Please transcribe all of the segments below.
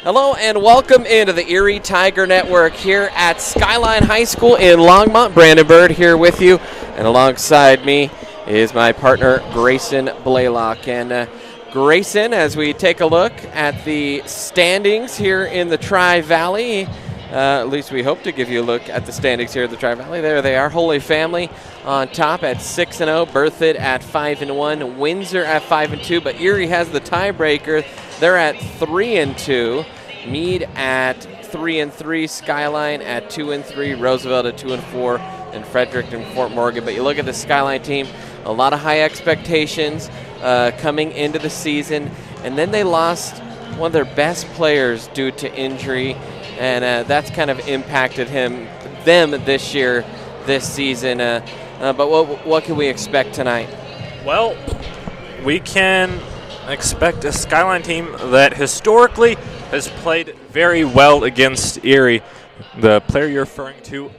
Hello and welcome into the Erie Tiger Network here at Skyline High School in Longmont. Brandon Bird here with you, and alongside me is my partner Grayson Blaylock. And Grayson, as we take a look at the standings here in the Tri-Valley, at least we hope to give you a look at the standings here at the Tri-Valley. There they are. Holy Family on top at 6-0, Berthoud at 5-1, Windsor at 5-2, but Erie has the tiebreaker. They're at 3-2, Meade at 3-3, Skyline at 2-3, Roosevelt at 2-4, and Frederick and Fort Morgan. But you look at the Skyline team, a lot of high expectations coming into the season, and then they lost one of their best players due to injury, and that's kind of impacted them this year, this season. But what can we expect tonight? Well, we can expect a Skyline team that historically has played very well against Erie. The player you're referring to,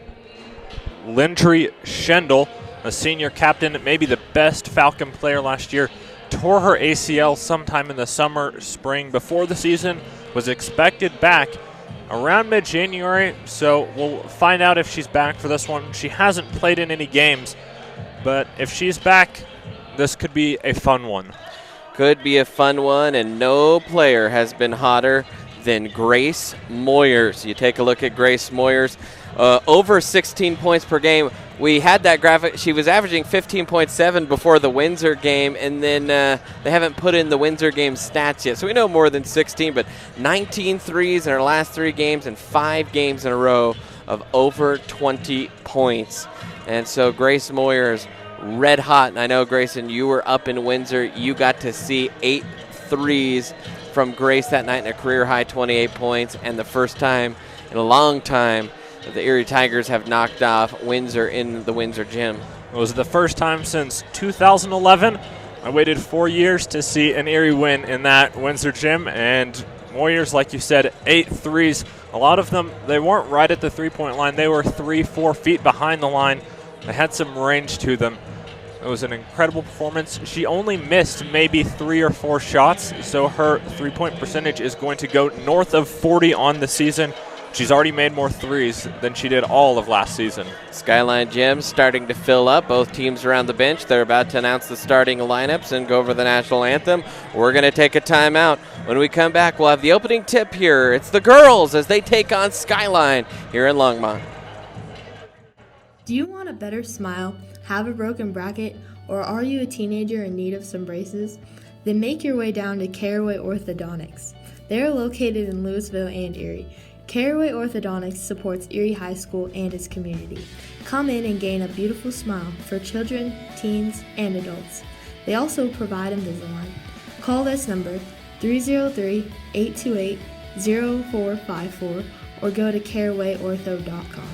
Lindry Schendel, a senior captain, maybe the best Falcon player last year, tore her ACL sometime in the spring before the season, was expected back around mid-January, so we'll find out if she's back for this one. She hasn't played in any games, but if she's back, this could be a fun one. Could be a fun one, and no player has been hotter than Grace Moyers. You take a look at Grace Moyers, over 16 points per game. We had that graphic. She was averaging 15.7 before the Windsor game, and then they haven't put in the Windsor game stats yet, so we know more than 16, but 19 threes in her last 3 games and 5 games in a row of over 20 points. And so Grace Moyers, red hot. And I know, Grayson, you were up in Windsor. You got to see 8 threes from Grace that night, and a career-high 28 points, and the first time in a long time that the Erie Tigers have knocked off Windsor in the Windsor gym. It was the first time since 2011. I waited 4 years to see an Erie win in that Windsor gym, and Warriors, like you said, 8 threes. A lot of them, they weren't right at the three-point line. They were 3-4 feet behind the line. They had some range to them. It was an incredible performance. She only missed maybe 3 or 4 shots, so her three-point percentage is going to go north of 40 on the season. She's already made more threes than she did all of last season. Skyline Gym starting to fill up. Both teams around the bench. They're about to announce the starting lineups and go over the national anthem. We're going to take a timeout. When we come back, we'll have the opening tip here. It's the girls as they take on Skyline here in Longmont. Do you want a better smile, have a broken bracket, or are you a teenager in need of some braces? Then make your way down to Caraway Orthodontics. They are located in Louisville and Erie. Caraway Orthodontics supports Erie High School and its community. Come in and gain a beautiful smile for children, teens, and adults. They also provide Invisalign. Call this number 303-828-0454 or go to carawayortho.com.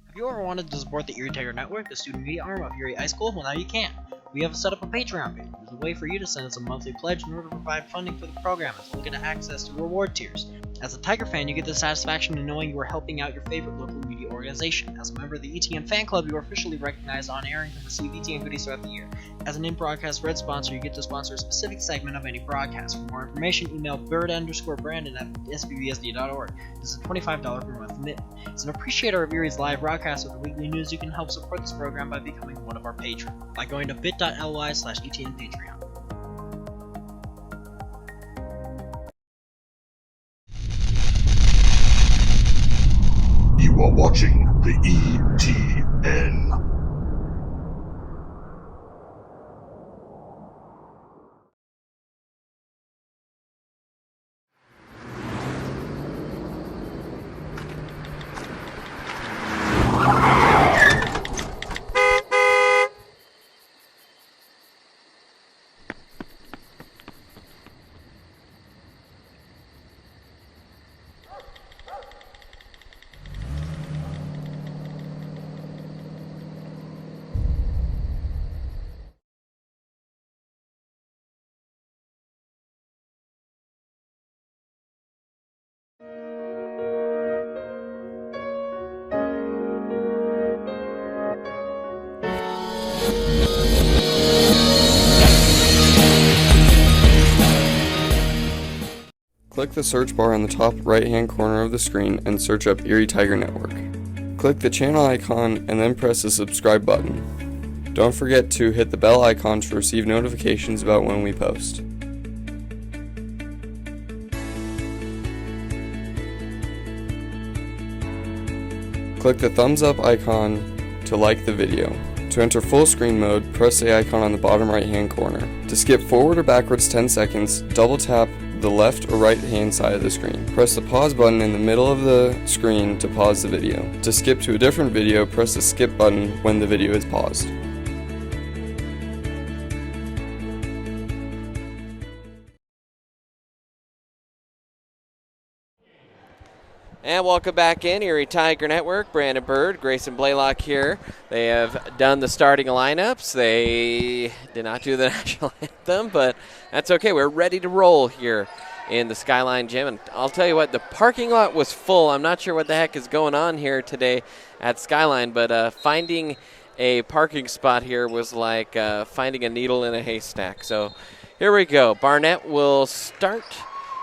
Have you ever wanted to support the Erie Tiger Network, the student media arm of Erie High School? Well, now you can. We have set up a Patreon page. There's a way for you to send us a monthly pledge in order to provide funding for the program, as well as get access to reward tiers. As a Tiger fan, you get the satisfaction in knowing you are helping out your favorite local media organization. As a member of the ETN fan club, you are officially recognized on air and can receive ETN goodies throughout the year. As an in-broadcast red sponsor, you get to sponsor a specific segment of any broadcast. For more information, email bird_brandon@sbbsd.org. This is a $25 per month commitment. As an appreciator of Erie's live broadcast with the weekly news, you can help support this program by becoming one of our patrons by going to bit.ly/ETN Patreon. You are watching the ETN. Click the search bar on the top right-hand corner of the screen and search up Erie Tiger Network. Click the channel icon and then press the subscribe button. Don't forget to hit the bell icon to receive notifications about when we post. Click the thumbs up icon to like the video. To enter full screen mode, press the icon on the bottom right hand corner. To skip forward or backwards 10 seconds, double tap the left or right hand side of the screen. Press the pause button in the middle of the screen to pause the video. To skip to a different video, press the skip button when the video is paused. And welcome back in, Erie Tiger Network. Brandon Bird, Grayson Blaylock here. They have done the starting lineups. They did not do the national anthem, but that's okay. We're ready to roll here in the Skyline Gym. And I'll tell you what, the parking lot was full. I'm not sure what the heck is going on here today at Skyline, but finding a parking spot here was like finding a needle in a haystack. So here we go. Barnett will start.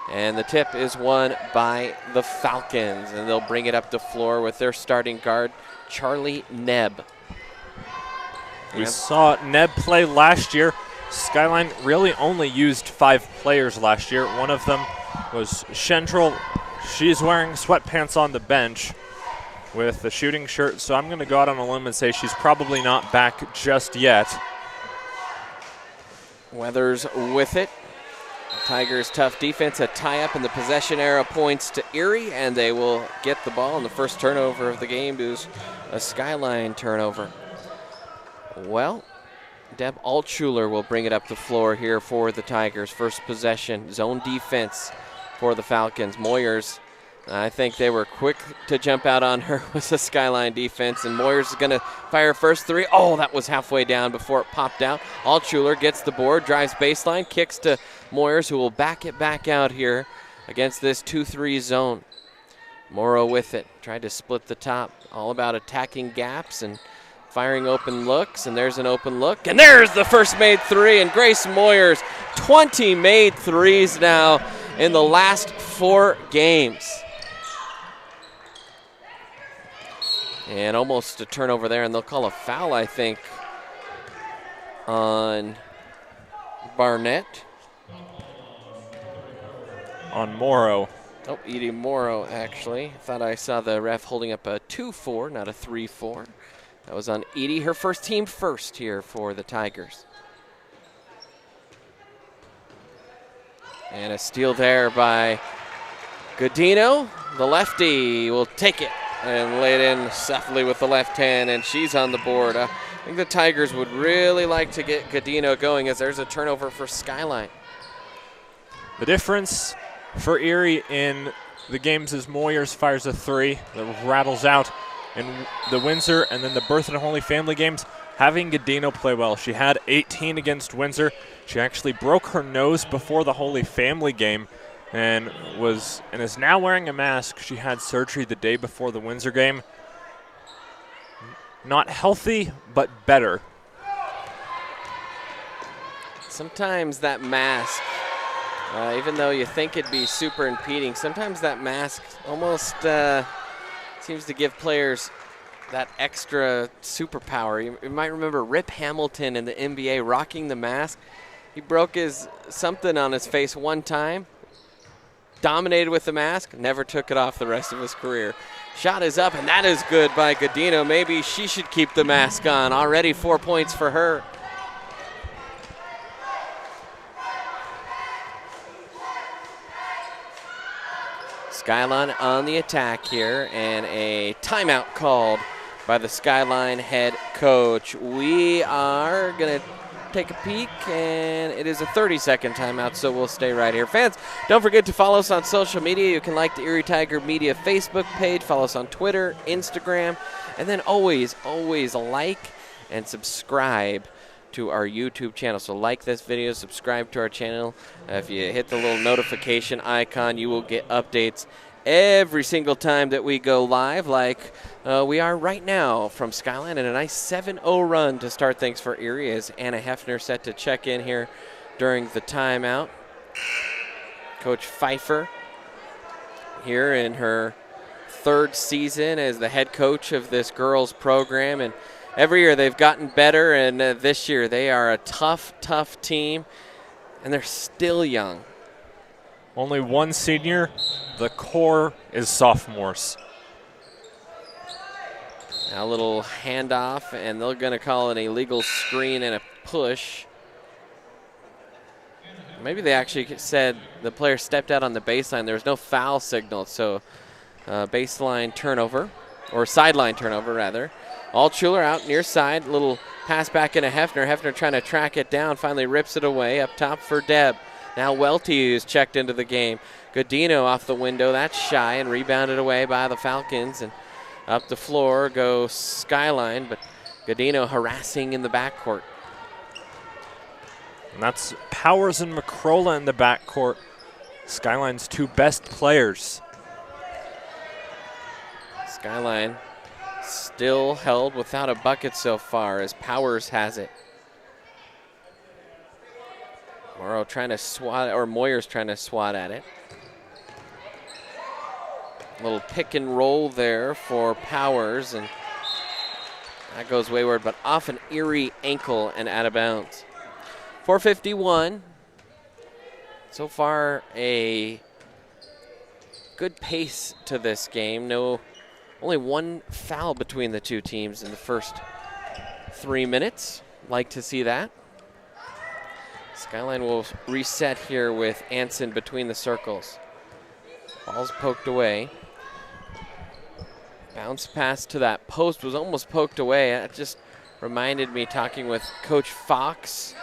And the tip is won by the Falcons, and they'll bring it up the floor with their starting guard, Charlie Nebb. We saw Nebb play last year. Skyline really only used 5 players last year. One of them was Shentrel. She's wearing sweatpants on the bench with the shooting shirt, so I'm going to go out on a limb and say she's probably not back just yet. Weathers with it. Tigers' tough defense, a tie-up in the possession era points to Erie, and they will get the ball, and the first turnover of the game is a Skyline turnover. Well, Deb Altschuler will bring it up the floor here for the Tigers. First possession, zone defense for the Falcons. Moyers I think they were quick to jump out on her with the Skyline defense, and Moyers is going to fire first three. Oh, that was halfway down before it popped out. Altschuler gets the board, drives baseline, kicks to Moyers, who will back it back out here against this 2-3 zone. Morrow with it, tried to split the top, all about attacking gaps and firing open looks, and there's an open look, and there's the first made three, and Grace Moyers, 20 made threes now in the last 4 games. And almost a turnover there, and they'll call a foul, I think, on Barnett. On Morrow. Oh, Edie Morrow, actually. Thought I saw the ref holding up a 2-4, not a 3-4. That was on Edie, her first team first here for the Tigers. And a steal there by Godino. The lefty will take it and lay it in softly with the left hand, and she's on the board. I think the Tigers would really like to get Godino going, as there's a turnover for Skyline. The difference for Erie in the games is Moyers fires a three that rattles out in the Windsor and then the Birth and Holy Family games. Having Godino play well. She had 18 against Windsor. She actually broke her nose before the Holy Family game and is now wearing a mask. She had surgery the day before the Windsor game. Not healthy, but better. Sometimes that mask, even though you think it'd be super impeding, sometimes that mask almost seems to give players that extra superpower. You might remember Rip Hamilton in the NBA rocking the mask. He broke something on his face one time, dominated with the mask, never took it off the rest of his career. Shot is up, and that is good by Godino. Maybe she should keep the mask on. Already 4 points for her. Skyline on the attack here, and a timeout called by the Skyline head coach. We are going to take a peek, and it is a 30-second timeout, so we'll stay right here. Fans, don't forget to follow us on social media. You can like the Erie Tiger Media Facebook page, follow us on Twitter, Instagram, and then always like and subscribe to our YouTube channel. So like this video, subscribe to our channel. If you hit the little notification icon, you will get updates every single time that we go live, like we are right now from Skyline, and a nice 7-0 run to start things for Erie as Anna Hefner set to check in here during the timeout. Coach Pfeiffer here in her 3rd season as the head coach of this girls program, and every year they've gotten better, and this year they are a tough team, and they're still young. Only one senior. The core is sophomores. Now a little handoff, and they're going to call an illegal screen and a push. Maybe they actually said the player stepped out on the baseline. There was no foul signal, so baseline turnover, or sideline turnover, rather. Altschuler out near side, little pass back into Hefner. Hefner trying to track it down, finally rips it away up top for Deb. Now Welty is checked into the game. Godino off the window, that's shy and rebounded away by the Falcons. And up the floor goes Skyline, but Godino harassing in the backcourt. And that's Powers and McCrolla in the backcourt. Skyline's 2 best players. Skyline still held without a bucket so far as Powers has it. Morrow trying to swat, or Moyers trying to swat at it. A little pick and roll there for Powers, and that goes wayward, but off an Erie ankle and out of bounds. 4:51. So far, a good pace to this game. Only one foul between the two teams in the first 3 minutes. Like to see that. Skyline will reset here with Anson between the circles. Ball's poked away. Bounce pass to that post was almost poked away. That just reminded me, talking with Coach Fox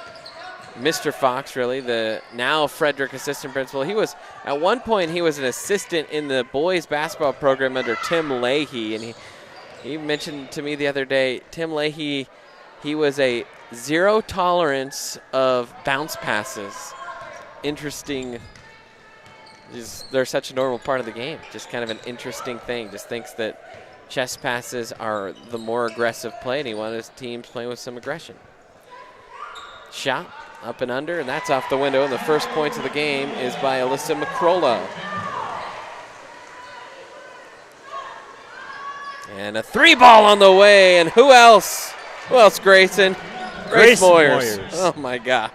Mr. Fox, really, the now Frederick assistant principal. He was, at one point, he was an assistant in the boys basketball program under Tim Leahy, and he mentioned to me the other day, Tim Leahy, he was a zero tolerance of bounce passes. Interesting. They're such a normal part of the game. Just kind of an interesting thing. Just thinks that chest passes are the more aggressive play, and he wanted his teams playing with some aggression. Shot up and under, and that's off the window. And the first points of the game is by Alyssa McCrollo. And a 3-ball on the way, and who else? Who else, Grayson? Grace Moyers. Oh, my gosh.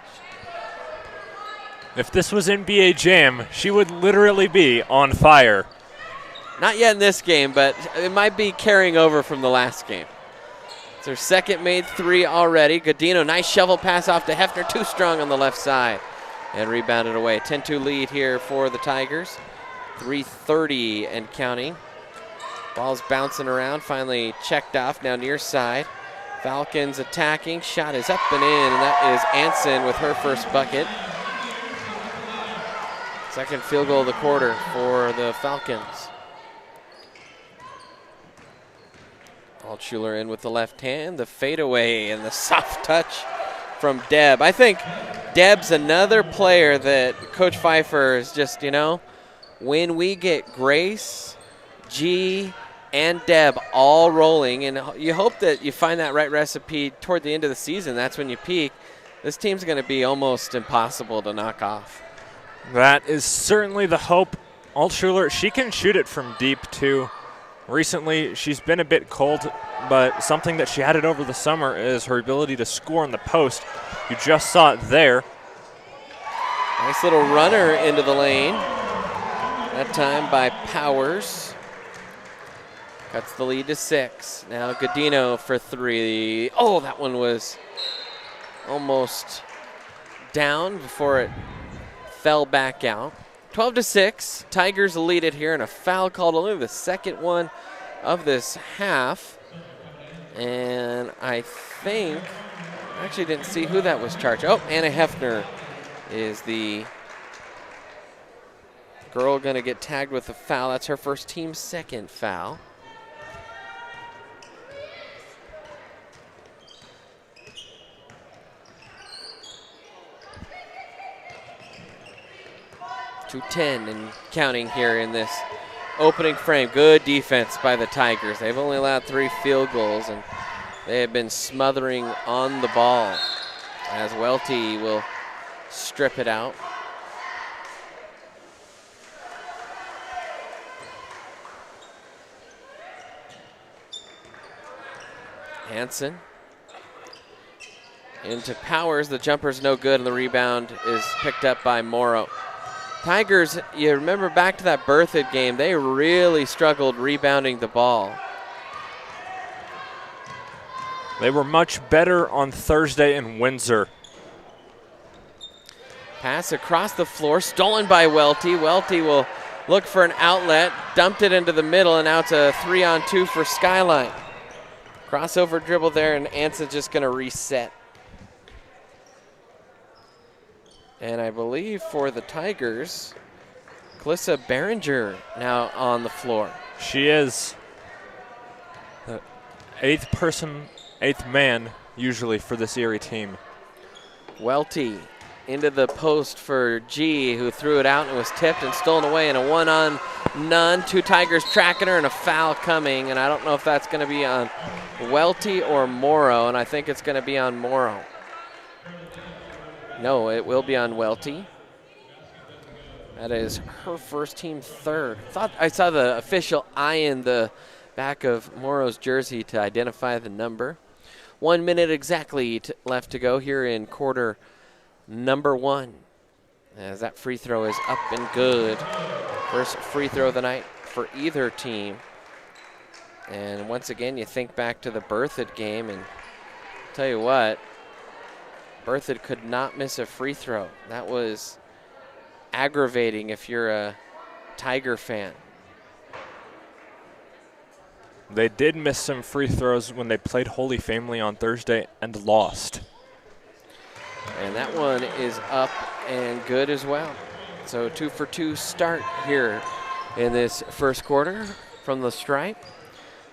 If this was NBA Jam, she would literally be on fire. Not yet in this game, but it might be carrying over from the last game. It's her second made 3 already. Godino, nice shovel pass off to Hefner, too strong on the left side. And rebounded away. 10-2 lead here for the Tigers. 3:30 and counting. Ball's bouncing around, finally checked off, now near side. Falcons attacking, shot is up and in, and that is Anson with her first bucket. Second field goal of the quarter for the Falcons. Altshuler in with the left hand, the fadeaway and the soft touch from Deb. I think Deb's another player that Coach Pfeiffer is just, when we get Grace, G, and Deb all rolling, and you hope that you find that right recipe toward the end of the season. That's when you peak. This team's going to be almost impossible to knock off. That is certainly the hope. Altshuler, she can shoot it from deep, too. Recently, she's been a bit cold, but something that she added over the summer is her ability to score in the post. You just saw it there. Nice little runner into the lane. That time by Powers. Cuts the lead to 6. Now Godino for 3. Oh, that one was almost down before it fell back out. 12-6. Tigers lead it here, and a foul called, only the second one of this half. And I actually didn't see who that was charged. Oh, Anna Hefner is the girl going to get tagged with a foul. That's her first team second foul. .210 and counting here in this opening frame. Good defense by the Tigers. They've only allowed 3 field goals, and they have been smothering on the ball as Welty will strip it out. Hanson into Powers. The jumper's no good, and the rebound is picked up by Morrow. Tigers, you remember back to that Berthoud game, they really struggled rebounding the ball. They were much better on Thursday in Windsor. Pass across the floor, stolen by Welty. Welty will look for an outlet, dumped it into the middle, and now it's a 3-on-2 for Skyline. Crossover dribble there, and Anson's just going to reset. And I believe for the Tigers, Calissa Behringer now on the floor. She is the 8th person, 8th man, usually for this Erie team. Welty into the post for G, who threw it out and was tipped and stolen away, and a 1-on-none. 2 Tigers tracking her, and a foul coming, and I don't know if that's going to be on Welty or Morrow, and I think it's going to be on Morrow. No, it will be on Welty. That is her first team 3rd. Thought I saw the official eyeing the back of Morrow's jersey to identify the number. 1 minute exactly left to go here in quarter number 1. As that free throw is up and good. First free throw of the night for either team. And once again, you think back to the Berthoud game, and tell you what, Berthoud could not miss a free throw. That was aggravating if you're a Tiger fan. They did miss some free throws when they played Holy Family on Thursday and lost. And that one is up and good as well. So 2 for 2 start here in this first quarter from the stripe.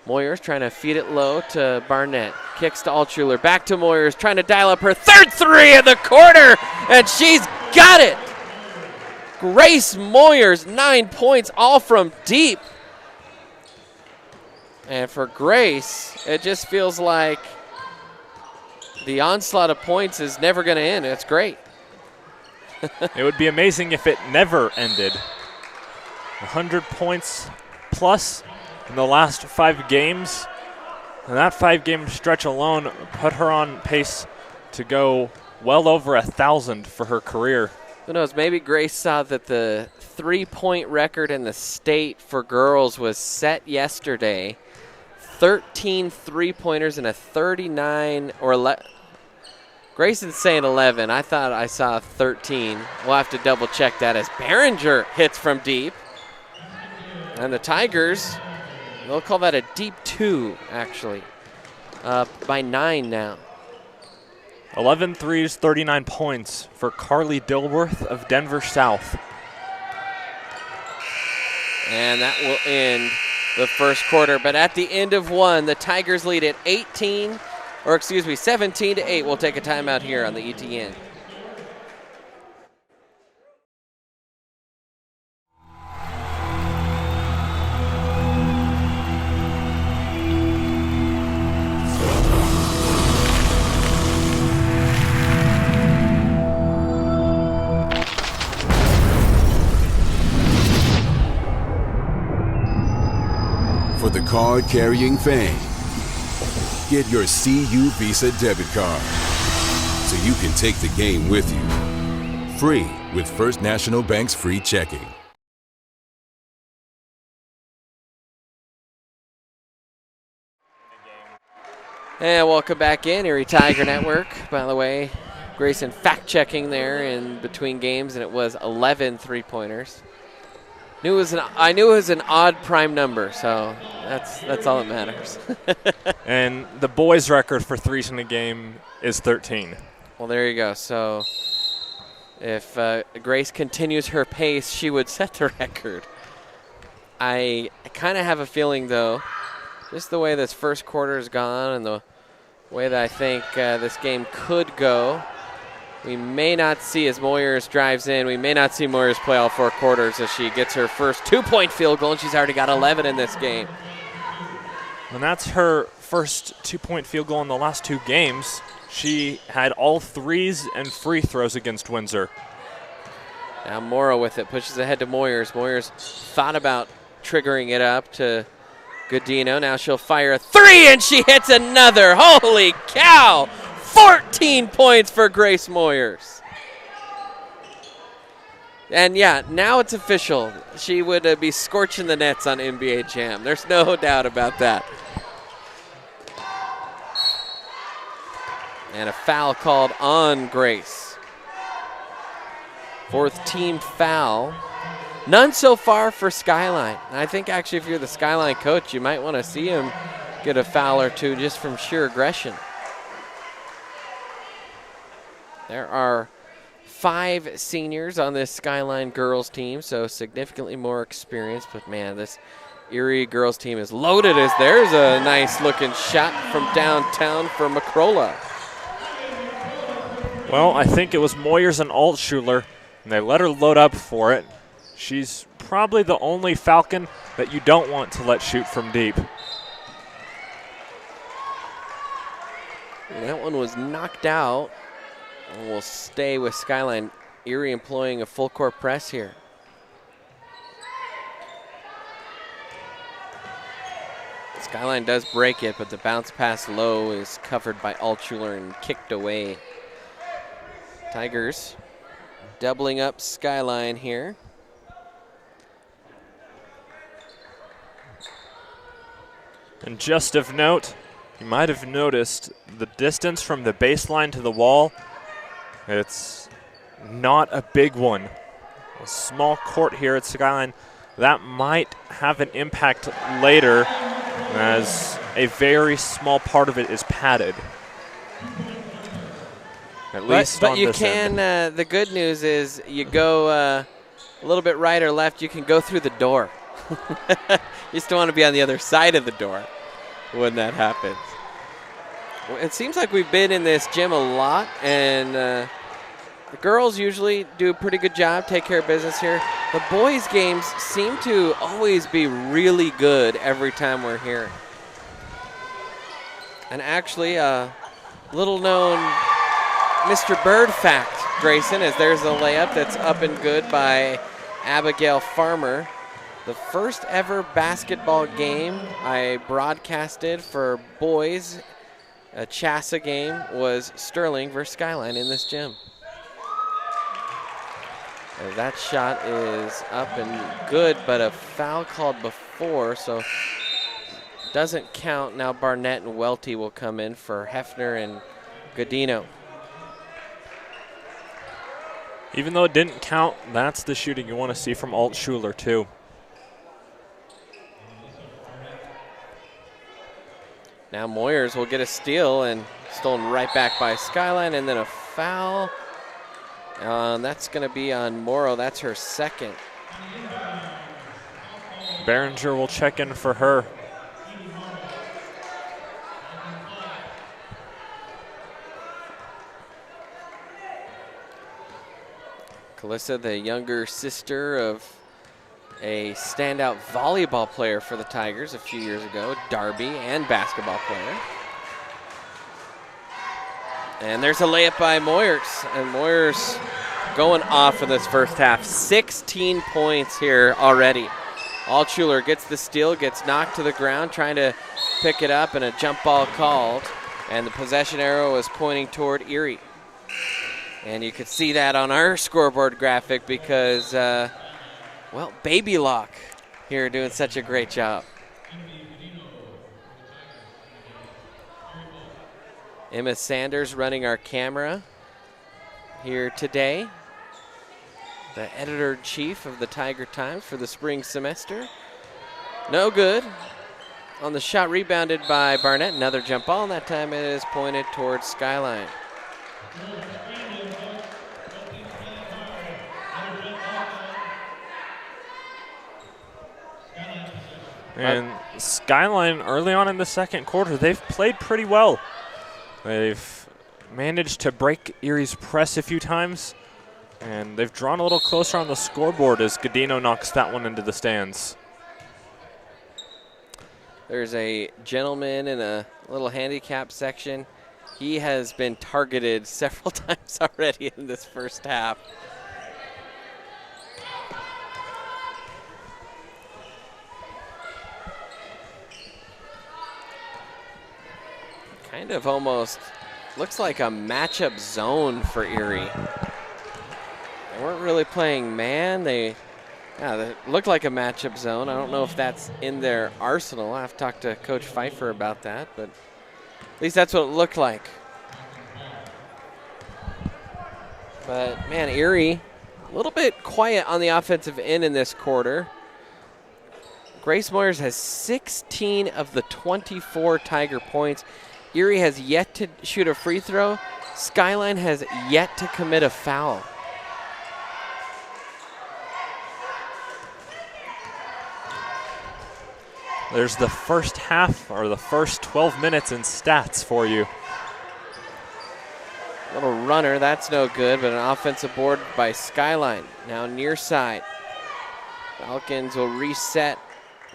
Moyers trying to feed it low to Barnett. Kicks to Altshuler. Back to Moyers, trying to dial up her third three of the quarter, and she's got it. Grace Moyers, 9 points, all from deep. And for Grace, it just feels like the onslaught of points is never going to end. It's great. It would be amazing if it never ended. 100 points plus in the last 5 games. And that 5-game stretch alone put her on pace to go well over 1,000 for her career. Who knows, maybe Grace saw that the 3-point record in the state for girls was set yesterday. 13 3-pointers and a 39 or 11. Grayson's saying 11. I thought I saw 13. We'll have to double check that as Behringer hits from deep. And the Tigers, they'll call that a deep 2, actually. By 9 now. 11 threes, 39 points for Carly Dilworth of Denver South. And that will end the first quarter. But at the end of one, the Tigers lead at 17 to 8. We'll take a timeout here on the ETN. For the card-carrying fan, get your CU Visa debit card so you can take the game with you. Free with First National Bank's free checking. And welcome back in, Erie Tiger Network. By the way, Grayson fact-checking there in between games, and it was 11 3-pointers. I knew it was an odd prime number, so that's all that matters. And the boys' record for threes in a game is 13. Well, there you go. So if Grace continues her pace, she would set the record. I kind of have a feeling, though, just the way this first quarter has gone and the way that I think this game could go, we may not see, as Moyers drives in, we may not see Moyers play all 4 quarters as she gets her first 2-point field goal, and she's already got 11 in this game. And that's her first 2-point field goal in the last 2 games. She had all threes and free throws against Windsor. Now Morrow with it, pushes ahead to Moyers. Moyers thought about triggering it up to Godino. Now she'll fire a 3, and she hits another. Holy cow! 14 points for Grace Moyers. And yeah, now it's official. She would be scorching the nets on NBA Jam. There's no doubt about that. And a foul called on Grace. 4th team foul. None so far for Skyline. And I think actually if you're the Skyline coach, you might want to see him get a foul or 2 just from sheer aggression. There are 5 seniors on this Skyline girls team, so significantly more experience. But man, this Erie girls team is loaded as there's a nice looking shot from downtown for McCrolla. Well, I think it was Moyers and Altshuler, and they let her load up for it. She's probably the only Falcon that you don't want to let shoot from deep. And that one was knocked out. And we'll stay with Skyline. Erie employing a full court press here. Skyline does break it, but the bounce pass low is covered by Altshuler and kicked away. Tigers doubling up Skyline here. And just of note, you might have noticed the distance from the baseline to the wall. It's not a big one. A small court here at Skyline. That might have an impact later as a very small part of it is padded. At least but on you this can. end. The good news is you go a little bit right or left. You can go through the door. You still want to be on the other side of the door when that happens. Well, it seems like we've been in this gym a lot, and the girls usually do a pretty good job, take care of business here. The boys' games seem to always be really good every time we're here. And actually, little known Mr. Bird fact, Grayson, is there's a layup that's up and good by Abigail Farmer. The first ever basketball game I broadcasted for boys, a Chassa game, was Sterling versus Skyline in this gym. And that shot is up and good, but a foul called before, so doesn't count. Now Barnett and Welty will come in for Hefner and Godino. Even though it didn't count, that's the shooting you want to see from Altschuler, too. Now Moyers will get a steal and stolen right back by Skyline, and then a foul. That's going to be on Morrow. That's her second. Behringer will check in for her. Calissa, the younger sister of a standout volleyball player for the Tigers a few years ago, Darby, and basketball player. And there's a layup by Moyers, and Moyers going off in this first half. 16 points here already. Altschuler gets the steal, gets knocked to the ground, trying to pick it up, and a jump ball called. And the possession arrow is pointing toward Erie. And you could see that on our scoreboard graphic because, well, Baby Lock here doing such a great job. Emma Sanders running our camera here today. The editor-in-chief of the Tiger Times for the spring semester. No good. On the shot rebounded by Barnett. Another jump ball, and that time it is pointed towards Skyline. And Skyline, early on in the second quarter, they've played pretty well. They've managed to break Erie's press a few times, and they've drawn a little closer on the scoreboard as Godino knocks that one into the stands. There's a gentleman in a little handicap section. He has been targeted several times already in this first half. Kind of almost looks like a matchup zone for Erie. They weren't really playing man. They looked like a matchup zone. I don't know if that's in their arsenal. I have to talk to Coach Pfeiffer about that, but at least that's what it looked like. But, man, Erie, a little bit quiet on the offensive end in this quarter. Grace Moyers has 16 of the 24 Tiger points. Erie has yet to shoot a free throw. Skyline has yet to commit a foul. There's the first half, or the first 12 minutes in stats for you. Little runner, that's no good, but an offensive board by Skyline. Now near side. Falcons will reset.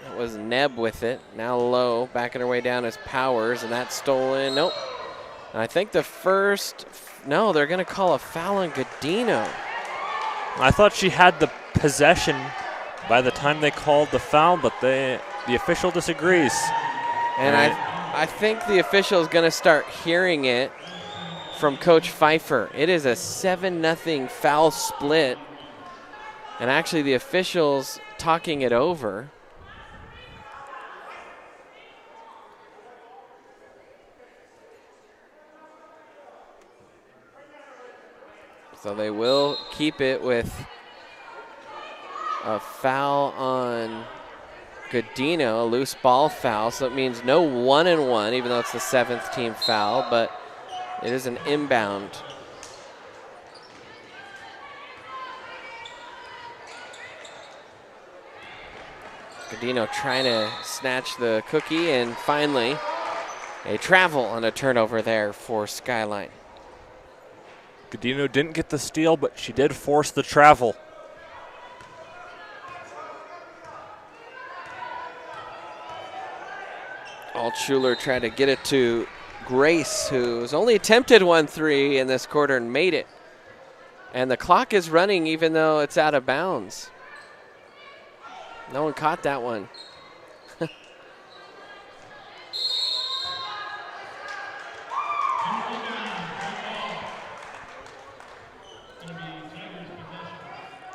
That was Neb with it. Now low, backing her way down is Powers, and that's stolen. Nope. And I think the first, no, they're going to call a foul on Godino. I thought she had the possession by the time they called the foul, but the official disagrees. And I think the official is going to start hearing it from Coach Pfeiffer. It is a 7-0 foul split. And actually the official's talking it over. So they will keep it with a foul on Godino, a loose ball foul. So it means no 1-and-1, even though it's the 7th team foul, but it is an inbound. Godino trying to snatch the cookie, and finally a travel on a turnover there for Skyline. Godino didn't get the steal, but she did force the travel. Altschuler tried to get it to Grace, who's only attempted 1-3 in this quarter and made it. And the clock is running even though it's out of bounds. No one caught that one.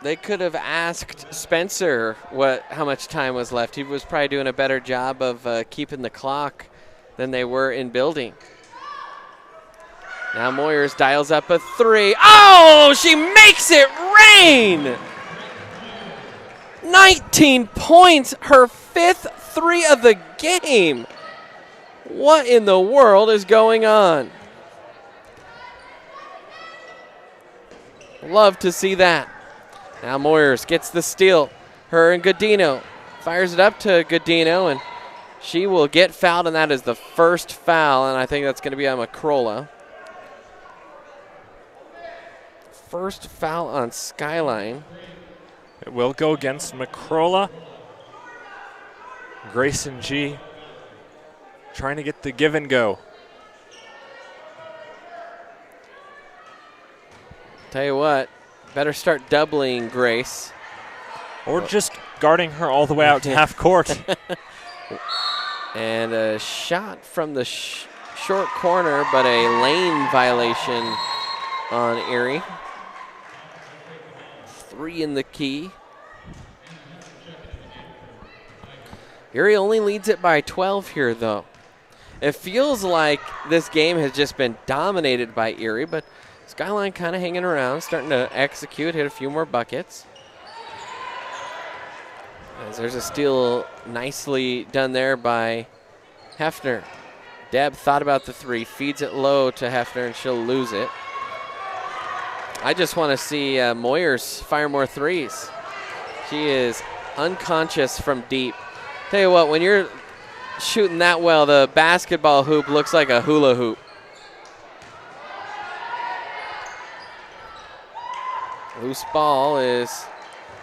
They could have asked Spencer how much time was left. He was probably doing a better job of keeping the clock than they were in building. Now Moyers dials up a 3. Oh, she makes it rain! 19 points, her 5th 3 of the game. What in the world is going on? Love to see that. Now Moyers gets the steal. Her and Godino. Fires it up to Godino, and she will get fouled, and that is the first foul, and I think that's going to be on McCrolla. First foul on Skyline. It will go against McCrolla. Grayson G trying to get the give and go. Tell you what, better start doubling Grace. Or just guarding her all the way out to half court. And a shot from the short corner, but a lane violation on Erie. 3 in the key. Erie only leads it by 12 here, though. It feels like this game has just been dominated by Erie, but Skyline kind of hanging around, starting to execute, hit a few more buckets. As there's a steal nicely done there by Hefner. Deb thought about the 3, feeds it low to Hefner, and she'll lose it. I just want to see Moyers fire more 3s. She is unconscious from deep. Tell you what, when you're shooting that well, the basketball hoop looks like a hula hoop. Loose ball is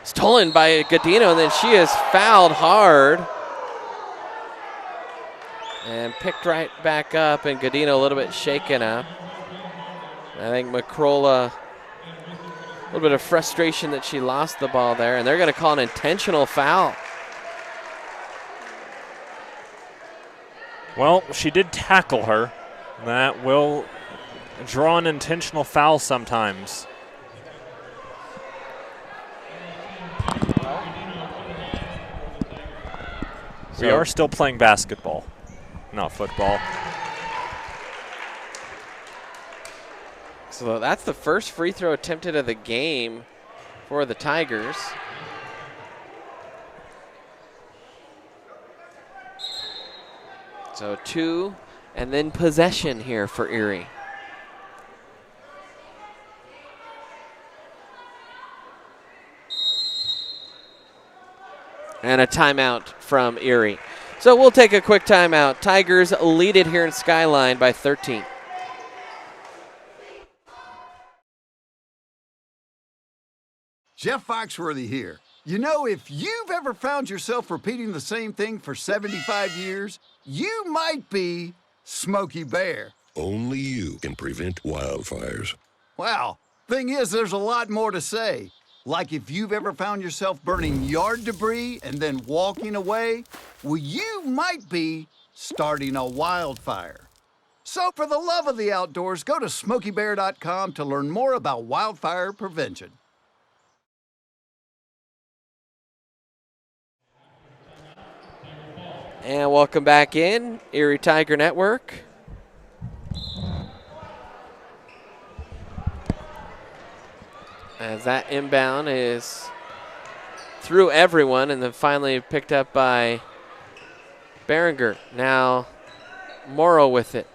stolen by Godino, and then she is fouled hard. And picked right back up, and Godino a little bit shaken up. I think McCrolla, a little bit of frustration that she lost the ball there, and they're going to call an intentional foul. Well, she did tackle her. That will draw an intentional foul sometimes. We are still playing basketball, not football. So that's the first free throw attempted of the game for the Tigers. So 2, and then possession here for Erie. And a timeout from Erie. So we'll take a quick timeout. Tigers lead it here in Skyline by 13. Jeff Foxworthy here. You know, if you've ever found yourself repeating the same thing for 75 years, you might be Smokey Bear. Only you can prevent wildfires. Well, thing is, there's a lot more to say. Like if you've ever found yourself burning yard debris and then walking away, well, you might be starting a wildfire. So for the love of the outdoors, go to SmokeyBear.com to learn more about wildfire prevention. And welcome back in, Erie Tiger Network. As that inbound is through everyone and then finally picked up by Berenger. Now Morrow with it.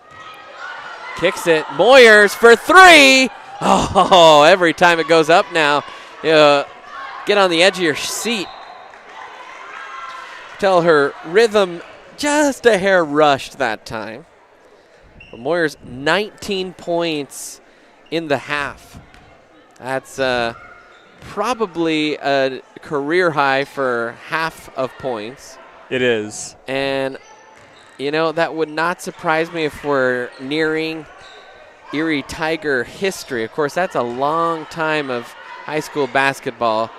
Kicks it. Moyers for 3. Oh, every time it goes up now, get on the edge of your seat. tell her rhythm just a hair rushed that time. But Moyer's 19 points in the half. That's probably a career high for half of points. It is. And, you know, that would not surprise me if we're nearing Erie Tiger history. Of course, that's a long time of high school basketball,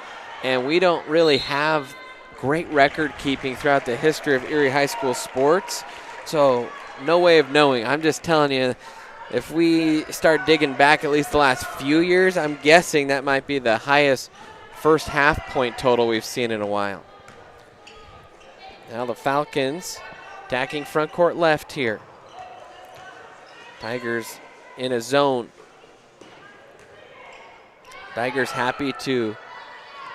and we don't really have great record keeping throughout the history of Erie high school sports. So no way of knowing. I'm just telling you, if we start digging back at least the last few years, I'm guessing that might be the highest first half point total we've seen in a while. Now the Falcons attacking front court left here. Tigers in a zone. Tigers happy to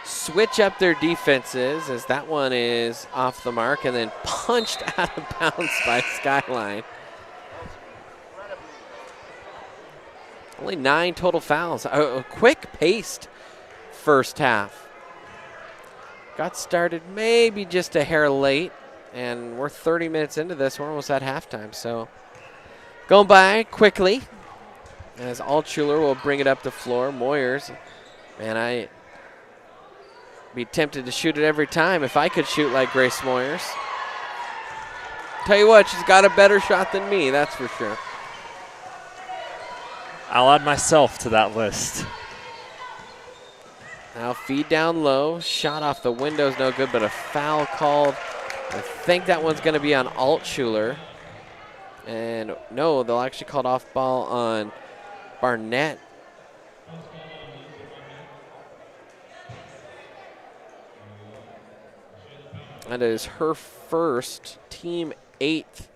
switch up their defenses as that one is off the mark and then punched out of bounds by Skyline. Only 9 total fouls. A quick-paced first half. Got started maybe just a hair late, and we're 30 minutes into this. We're almost at halftime, so going by quickly as Altschuler will bring it up the floor. Moyers, man, I'd be tempted to shoot it every time if I could shoot like Grace Moyers. Tell you what, she's got a better shot than me, that's for sure. I'll add myself to that list. Now feed down low. Shot off the window's no good, but a foul called. I think that one's going to be on Altschuler. And no, they'll actually call off ball on Barnett. That is her first, team 8th.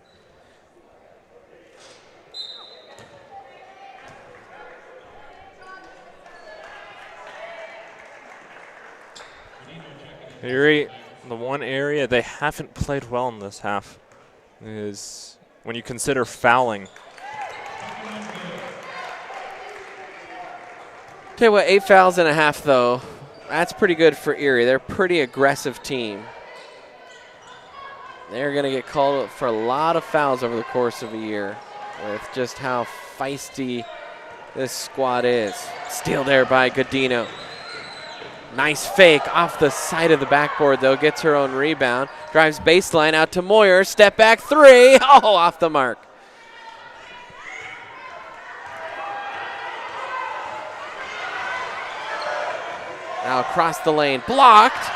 Erie, the one area they haven't played well in this half is when you consider fouling. Tell you what, 8 fouls and a half, though. That's pretty good for Erie. They're a pretty aggressive team. They're going to get called for a lot of fouls over the course of a year with just how feisty this squad is. Steal there by Godino. Nice fake off the side of the backboard, though. Gets her own rebound. Drives baseline out to Moyer. Step back 3. Oh, off the mark. Now across the lane. Blocked.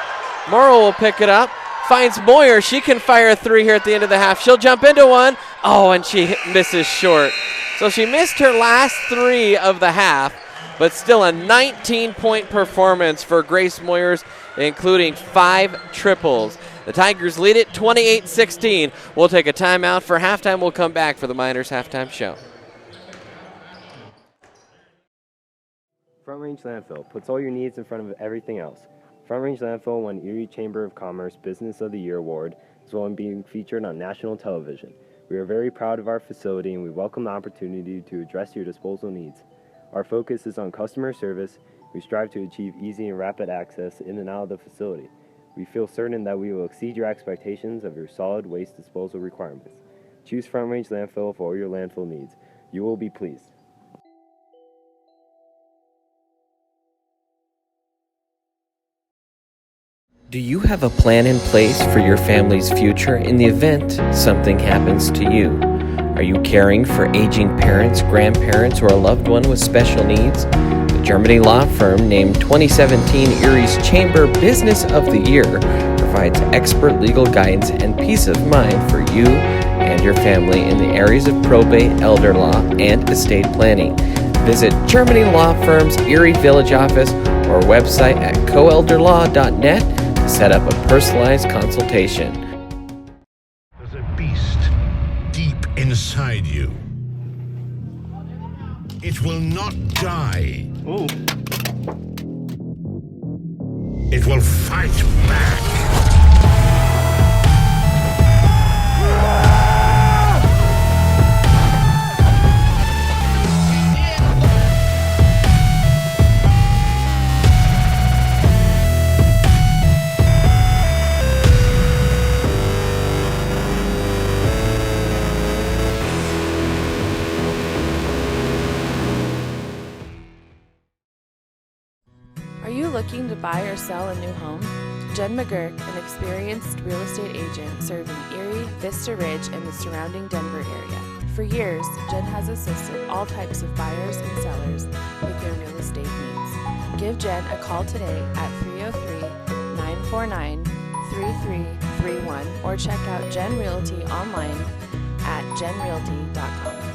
Morrow will pick it up. Finds Moyer. She can fire a 3 here at the end of the half. She'll jump into one. Oh, and she misses short. So she missed her last 3 of the half, but still a 19-point performance for Grace Moyers, including 5 triples. The Tigers lead it 28-16. We'll take a timeout for halftime. We'll come back for the Miners halftime show. Front Range Landfill puts all your needs in front of everything else. Front Range Landfill won Erie Chamber of Commerce Business of the Year Award, as well as being featured on national television. We are very proud of our facility, and we welcome the opportunity to address your disposal needs. Our focus is on customer service. We strive to achieve easy and rapid access in and out of the facility. We feel certain that we will exceed your expectations of your solid waste disposal requirements. Choose Front Range Landfill for all your landfill needs. You will be pleased. Do you have a plan in place for your family's future in the event something happens to you? Are you caring for aging parents, grandparents, or a loved one with special needs? The Germany law firm named 2017 Erie's Chamber Business of the Year provides expert legal guidance and peace of mind for you and your family in the areas of probate, elder law, and estate planning. Visit Germany Law Firm's Erie Village office or website at coelderlaw.net to set up a personalized consultation. There's a beast deep inside you. It will not die. Ooh. It will fight back. buy or sell a new home? Jen McGurk, an experienced real estate agent serving Erie, Vista Ridge, and the surrounding Denver area. For years, Jen has assisted all types of buyers and sellers with their real estate needs. Give Jen a call today at 303-949-3331 or check out Jen Realty online at jenrealty.com.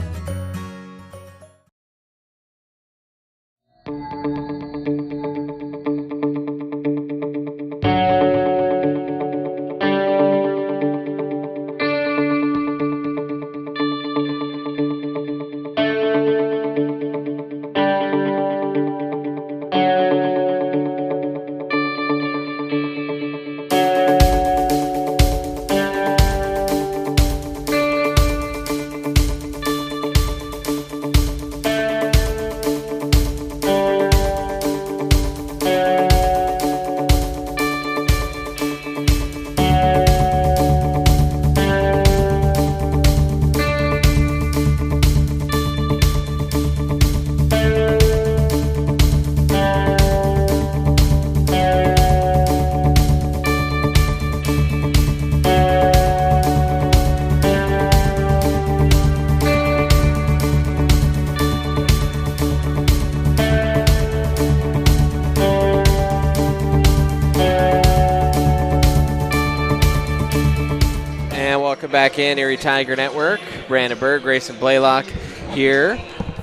Welcome back in, Erie Tiger Network. Brandon Berg, Grayson Blaylock here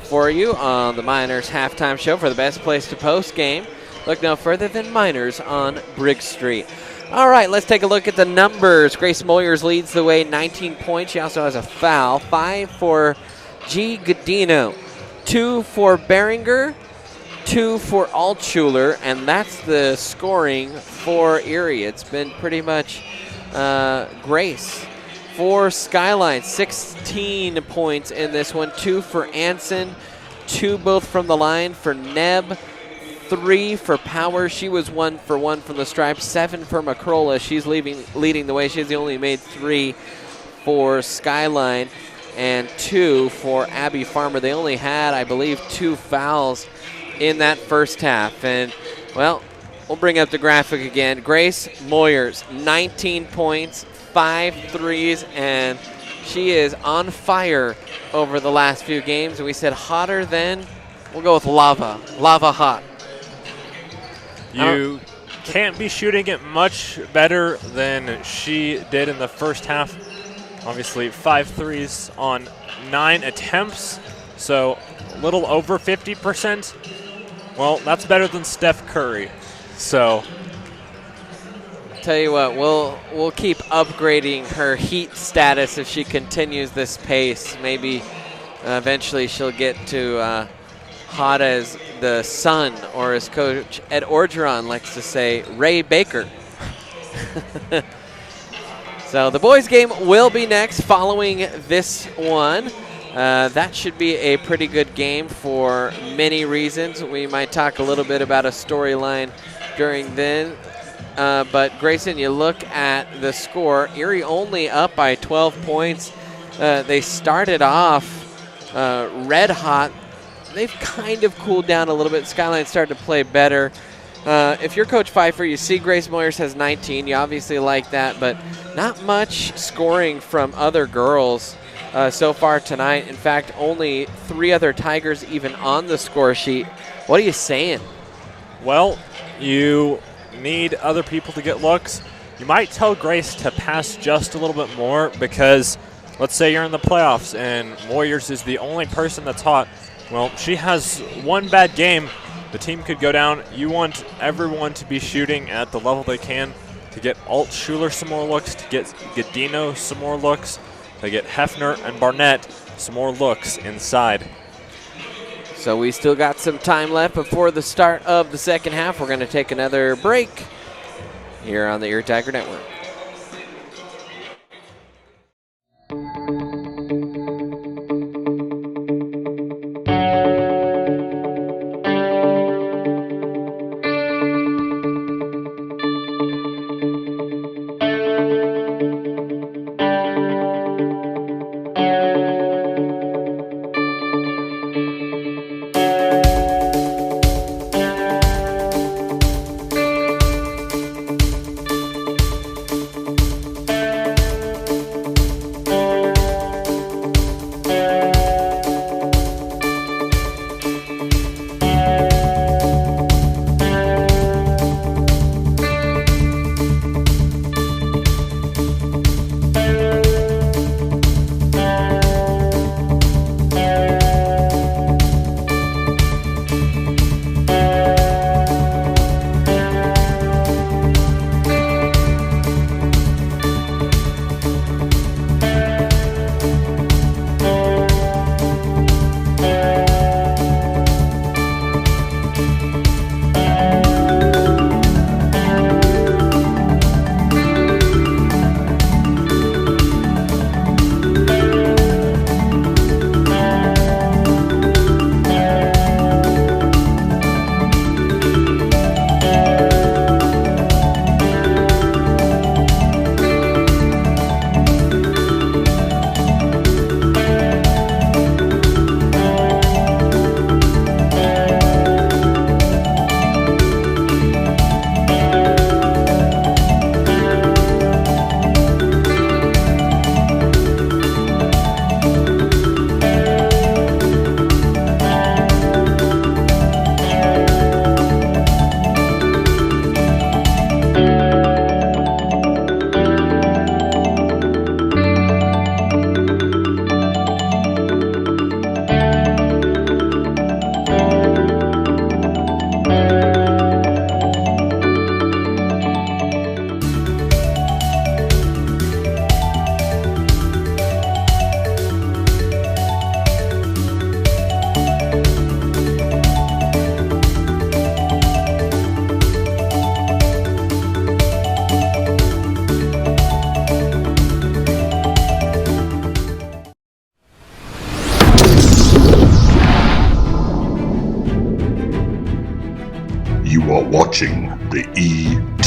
for you on the Miners halftime show for the best place to post game. Look no further than Miners on Briggs Street. All right, let's take a look at the numbers. Grace Moyers leads the way, 19 points. She also has a foul. 5 for G. Godino, 2 for Behringer, 2 for Altschuler, and that's the scoring for Erie. It's been pretty much Grace. For Skyline, 16 points in this one. 2 for Anson, 2 both from the line for Neb, 3 for Power. She was 1 for 1 from the stripe. 7 for McCrolla. She's leading the way. She's only made 3 for Skyline, and 2 for Abby Farmer. They only had, I believe, 2 fouls in that first half. And, well, we'll bring up the graphic again. Grace Moyers, 19 points, 5 threes, and she is on fire over the last few games. And we said hotter than, we'll go with lava hot. You can't be shooting it much better than she did in the first half. Obviously, 5 threes on 9 attempts, so a little over 50%. Well, that's better than Steph Curry. So, tell you what, we'll keep upgrading her heat status if she continues this pace. Maybe eventually she'll get to hot as the sun, or as Coach Ed Orgeron likes to say, Ray Baker. So the boys' game will be next following this one. That should be a pretty good game for many reasons. We might talk a little bit about a storyline during then. But Grayson, you look at the score, Erie only up by 12 points. They started off red hot. They've kind of cooled down a little bit. Skyline started to play better. If you're Coach Pfeiffer, you see Grace Moyers has 19. You obviously like that, but not much scoring from other girls so far tonight. In fact, only 3 other Tigers even on the score sheet. What are you saying? Well, you need other people to get looks. You might tell Grace to pass just a little bit more, because let's say you're in the playoffs and Moyers is the only person that's hot. Well, she has one bad game, the team could go down. You want everyone to be shooting at the level they can, to get Altschuler some more looks, to get Godino some more looks, to get Hefner and Barnett some more looks inside. So we still got some time left before the start of the second half. We're going to take another break here on the Erie Tiger Network.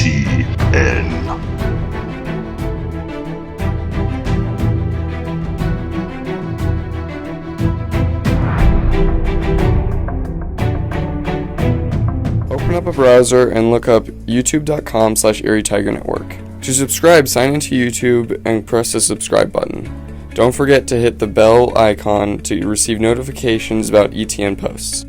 ETN. Open up a browser and look up youtube.com/Erie Tiger Network. To subscribe, sign into YouTube and press the subscribe button. Don't forget to hit the bell icon to receive notifications about ETN posts.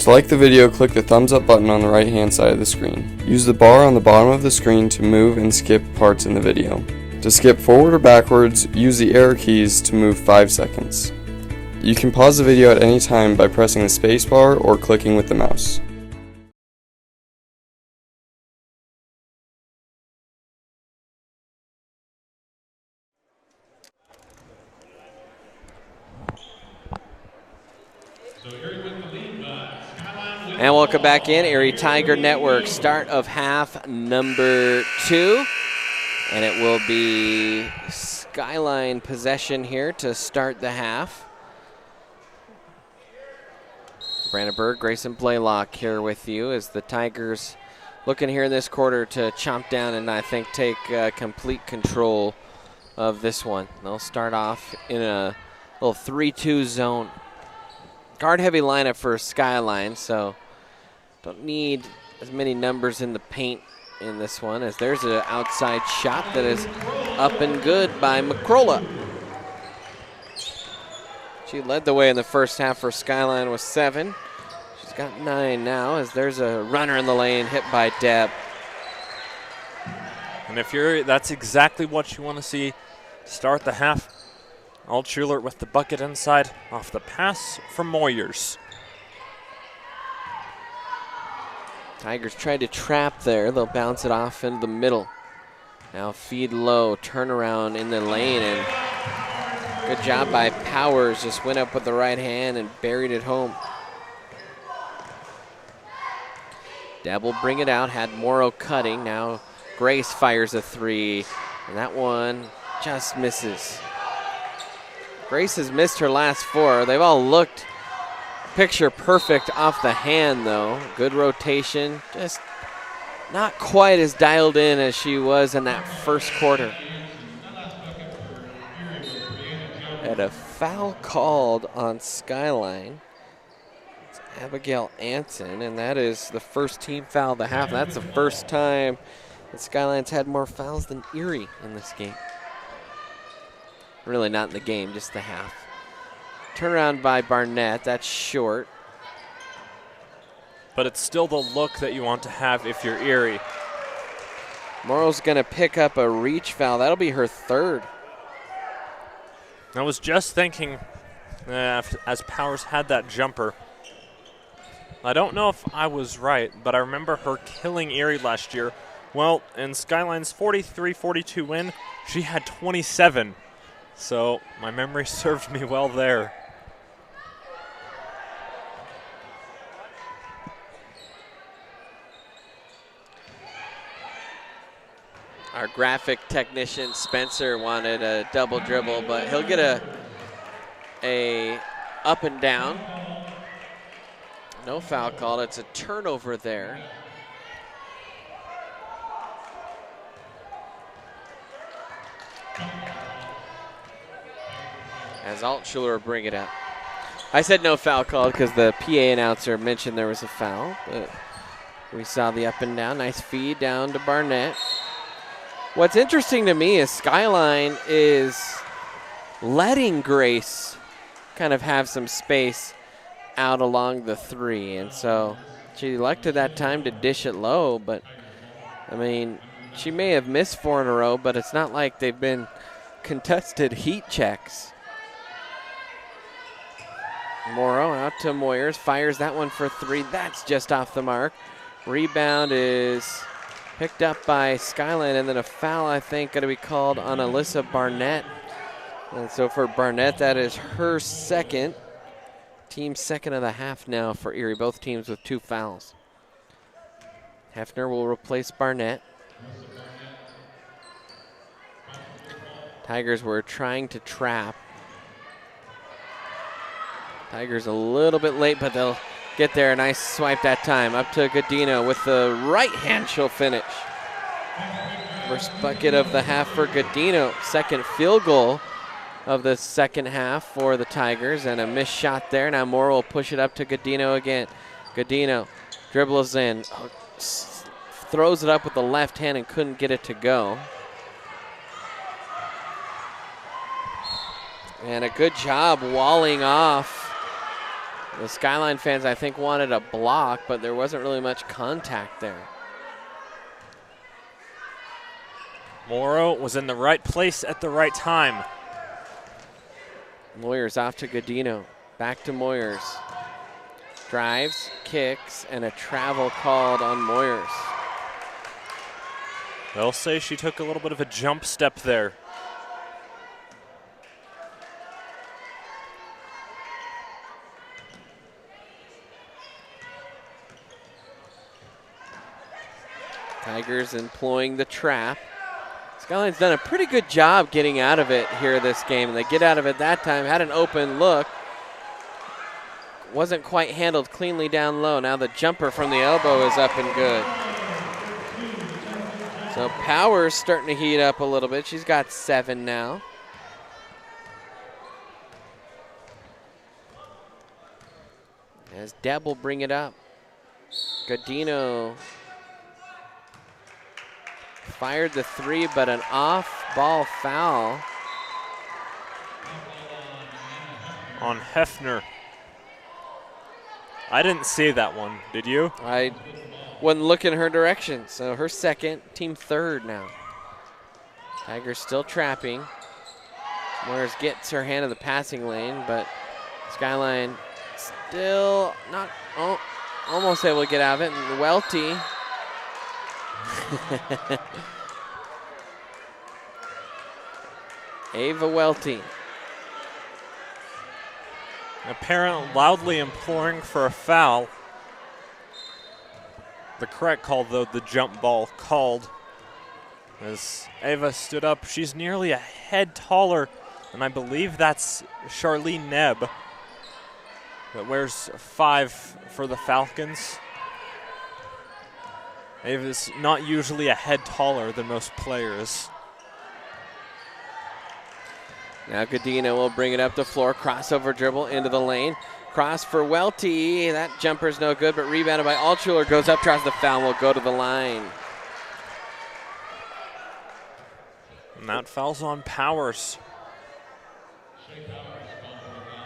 To like the video, click the thumbs up button on the right hand side of the screen. Use the bar on the bottom of the screen to move and skip parts in the video. To skip forward or backwards, use the arrow keys to move 5 seconds. You can pause the video at any time by pressing the spacebar or clicking with the mouse. And welcome back in, Erie Tiger Network, start of half number 2. And it will be Skyline possession here to start the half. Brandenburg, Grayson Blaylock here with you as the Tigers looking here in this quarter to chomp down and I think take complete control of this one. They'll start off in a little 3-2 zone. Guard-heavy lineup for Skyline, so don't need as many numbers in the paint in this one as there's an outside shot that is up and good by McCrolla. She led the way in the first half for Skyline with 7. She's got 9 now as there's a runner in the lane hit by Deb. And if you're, that's exactly what you want to see start the half. Altschuler with the bucket inside off the pass from Moyers. Tigers tried to trap there. They'll bounce it off into the middle. Now feed low, turnaround in the lane, and good job by Powers. Just went up with the right hand and buried it home. Deb will bring it out, had Morrow cutting. Now Grace fires a 3, and that one just misses. Grace has missed her last 4. They've all looked picture perfect off the hand, though. Good rotation, just not quite as dialed in as she was in that first quarter. And a foul called on Skyline. It's Abigail Anson, and that is the first team foul of the half. That's the first time that Skyline's had more fouls than Erie in this game. Really not in the game, just the half. Turnaround by Barnett, that's short. But it's still the look that you want to have if you're Erie. Morrow's gonna pick up a reach foul. That'll be her 3rd. I was just thinking, as Powers had that jumper, I don't know if I was right, but I remember her killing Erie last year. Well, in Skyline's 43-42 win, she had 27. So my memory served me well there. Our graphic technician, Spencer, wanted a double dribble, but he'll get a up and down. No foul called. It's a turnover there. As Altschuler will bring it up. I said no foul called because the PA announcer mentioned there was a foul, but we saw the up and down. Nice feed down to Barnett. What's interesting to me is Skyline is letting Grace kind of have some space out along the 3, and so she elected that time to dish it low, but I mean, she may have missed 4 in a row, but it's not like they've been contested heat checks. Morrow out to Moyers, fires that one for 3. That's just off the mark. Rebound is picked up by Skyline, and then a foul, I think, going to be called on Alyssa Barnett. And so for Barnett, that is her 2nd. Team 2nd of the half now for Erie, both teams with 2 fouls. Hefner will replace Barnett. Tigers were trying to trap. Tigers a little bit late, but they'll get there. Nice swipe that time. Up to Godino with the right hand. She'll finish. First bucket of the half for Godino. Second field goal of the second half for the Tigers, and a missed shot there. Now Moore will push it up to Godino again. Godino dribbles in, throws it up with the left hand and couldn't get it to go. And a good job walling off. The Skyline fans, I think, wanted a block, but there wasn't really much contact there. Morrow was in the right place at the right time. Moyers off to Godino. Back to Moyers. Drives, kicks, and a travel called on Moyers. They'll say she took a little bit of a jump step there. Tigers employing the trap. Skyline's done a pretty good job getting out of it here this game. And they get out of it that time, had an open look. Wasn't quite handled cleanly down low. Now the jumper from the elbow is up and good. So Powers starting to heat up a little bit. She's got 7 now. As Deb will bring it up. Godino fired the 3, but an off-ball foul on Hefner. I didn't see that one, did you? I wasn't looking her direction, so her second, team third now. Tigers still trapping. Moyers gets her hand in the passing lane, but Skyline still not almost able to get out of it. And Welty Ava Welty. A parent loudly imploring for a foul. The correct call, though, the jump ball called. As Ava stood up, she's nearly a head taller, and I believe that's Charlene Nebb that wears 5 for the Falcons. Ava's not usually a head taller than most players. Now Godino will bring it up the floor, crossover dribble into the lane. Cross for Welty, that jumper's no good, but rebounded by Altschuler, goes up, tries the foul, will go to the line. And that foul's on Powers.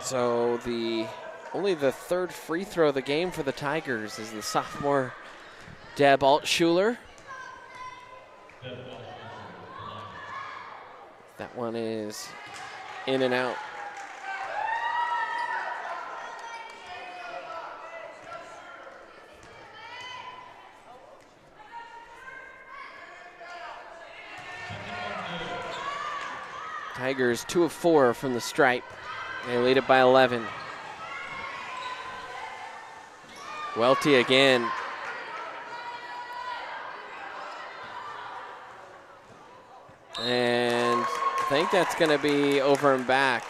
So only the third free throw of the game for the Tigers is the sophomore Deb Altschuler. That one is in and out. Tigers 2 of 4 from the stripe. They lead it by 11. Welty again. And I think that's going to be over and back.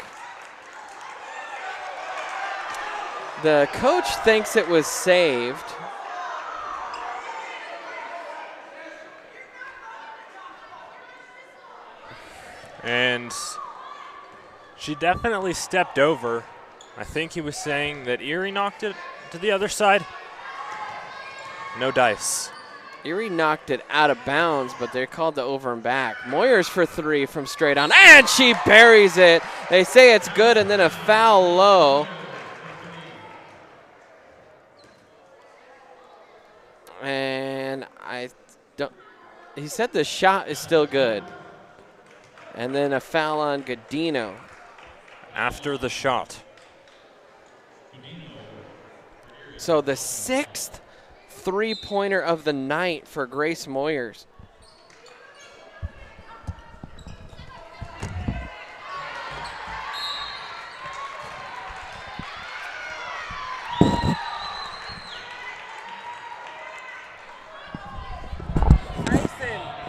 The coach thinks it was saved. And she definitely stepped over. I think he was saying that Erie knocked it to the other side. No dice. Erie knocked it out of bounds, but they called the over and back. Moyers for 3 from straight on, and she buries it. They say it's good, and then a foul low. And he said the shot is still good. And then a foul on Godino. After the shot. So the 6th three-pointer of the night for Grace Moyers.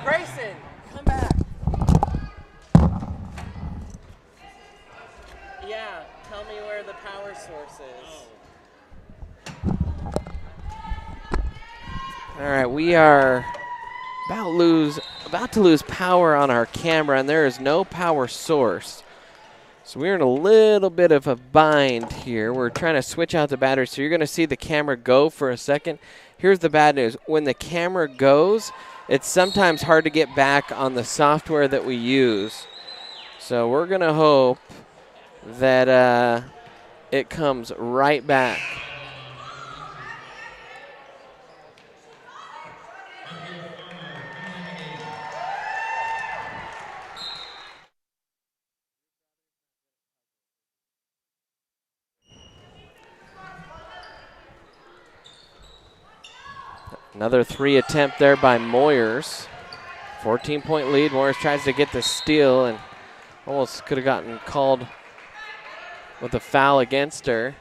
Grayson, come back. Yeah, tell me where the power source is. All right, we are about to lose power on our camera, and there is no power source. So we're in a little bit of a bind here. We're trying to switch out the battery, so you're going to see the camera go for a second. Here's the bad news. When the camera goes, it's sometimes hard to get back on the software that we use. So we're going to hope that it comes right back. Another 3 attempt there by Moyers. 14-point lead. Moyers tries to get the steal and almost could have gotten called with a foul against her.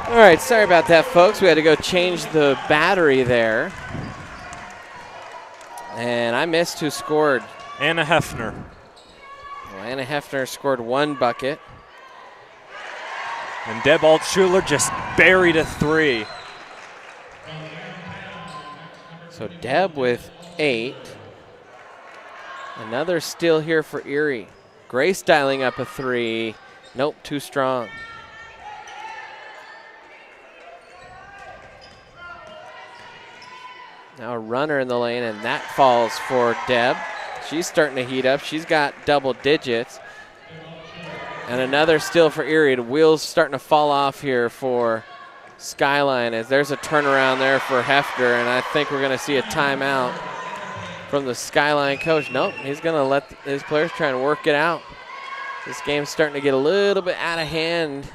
All right, sorry about that, folks. We had to go change the battery there. And I missed who scored. Anna Hefner. Well, Anna Hefner scored 1 bucket. And Deb Altschuler just buried a 3. So Deb with 8. Another steal here for Erie. Grace dialing up a 3. Nope, too strong. Now a runner in the lane, and that falls for Deb. She's starting to heat up. She's got double digits. And another steal for Erie. The wheels starting to fall off here for Skyline as there's a turnaround there for Hefner, and I think we're going to see a timeout from the Skyline coach. Nope, he's going to let his players try and work it out. This game's starting to get a little bit out of hand,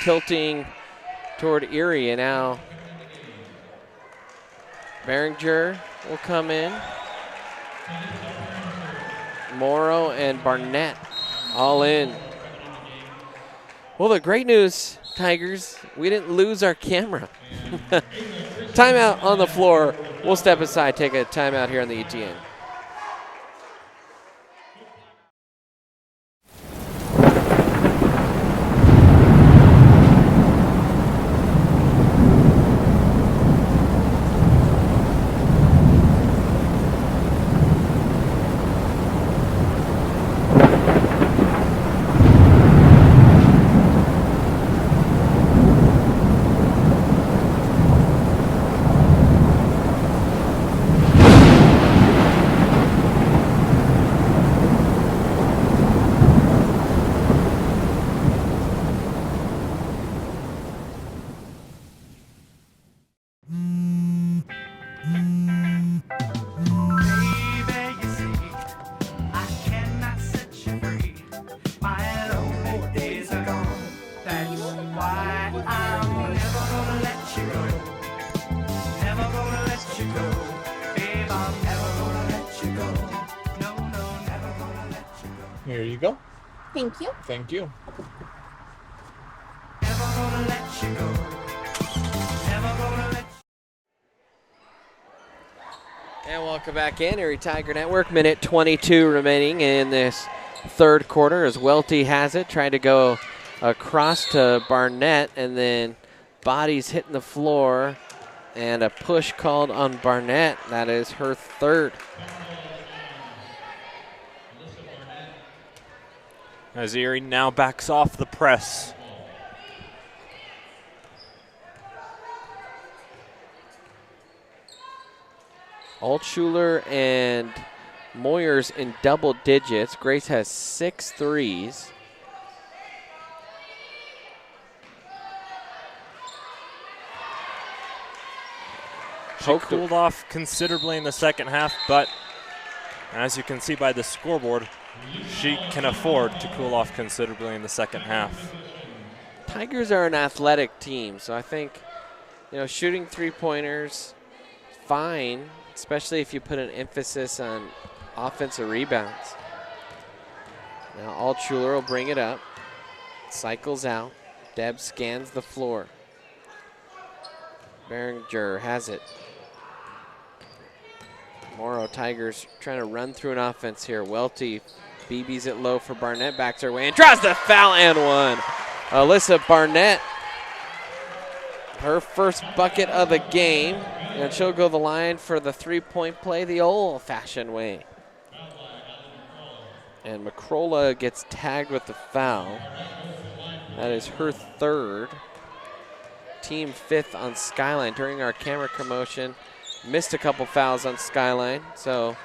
tilting toward Erie, and now Behringer will come in. Morrow and Barnett all in. Well, the great news, Tigers, we didn't lose our camera. Timeout on the floor. We'll step aside, take a timeout here on the ETN. Here you go. Thank you. Thank you. And welcome back in, Erie Tiger Network. Minute 22 remaining in this third quarter as Welty has it. Trying to go across to Barnett, and then bodies hitting the floor, and a push called on Barnett. That is her third. As Erie now backs off the press. Altschuler and Moyers in double digits. Grace has 6 threes. She cooled off considerably in the second half, but as you can see by the scoreboard, she can afford to cool off considerably in the second half. Tigers are an athletic team, so I think, shooting three-pointers, fine, especially if you put an emphasis on offensive rebounds. Now Altschuler will bring it up, cycles out. Deb scans the floor. Behringer has it. Morrow Tigers trying to run through an offense here. Welty BB's it low for Barnett, backs her way and draws the foul and one. Alyssa Barnett, her first bucket of the game, and she'll go the line for the three-point play the old-fashioned way. And McCrolla gets tagged with the foul. That is her third. Team fifth on Skyline. During our camera commotion, missed a couple fouls on Skyline, so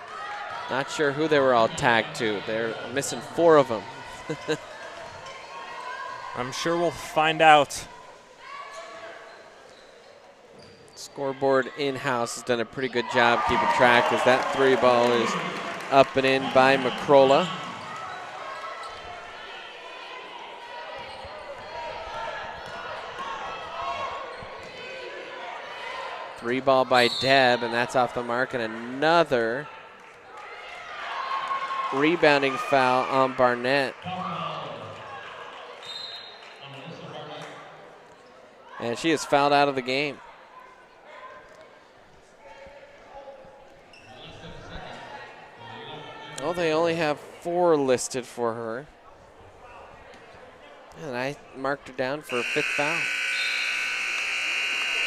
not sure who they were all tagged to. They're missing 4 of them. I'm sure we'll find out. Scoreboard in-house has done a pretty good job keeping track as that 3 ball is up and in by McCrolla. Three ball by Deb, and that's off the mark, and another rebounding foul on Barnett. And she is fouled out of the game. Oh, they only have 4 listed for her. And I marked her down for a 5th foul.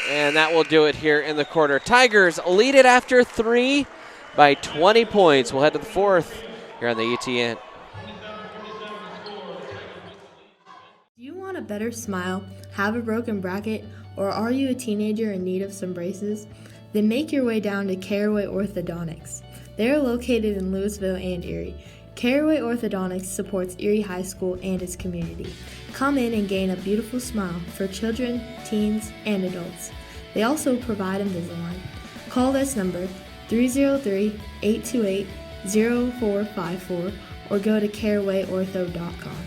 And that will do it here in the quarter. Tigers lead it after 3 by 20 points. We'll head to the 4th here on the ETN. Do you want a better smile, have a broken bracket, or are you a teenager in need of some braces? Then make your way down to Caraway Orthodontics. They are located in Louisville and Erie. Caraway Orthodontics supports Erie High School and its community. Come in and gain a beautiful smile for children, teens, and adults. They also provide Invisalign. Call this number 303-828-0454 or go to carawayortho.com.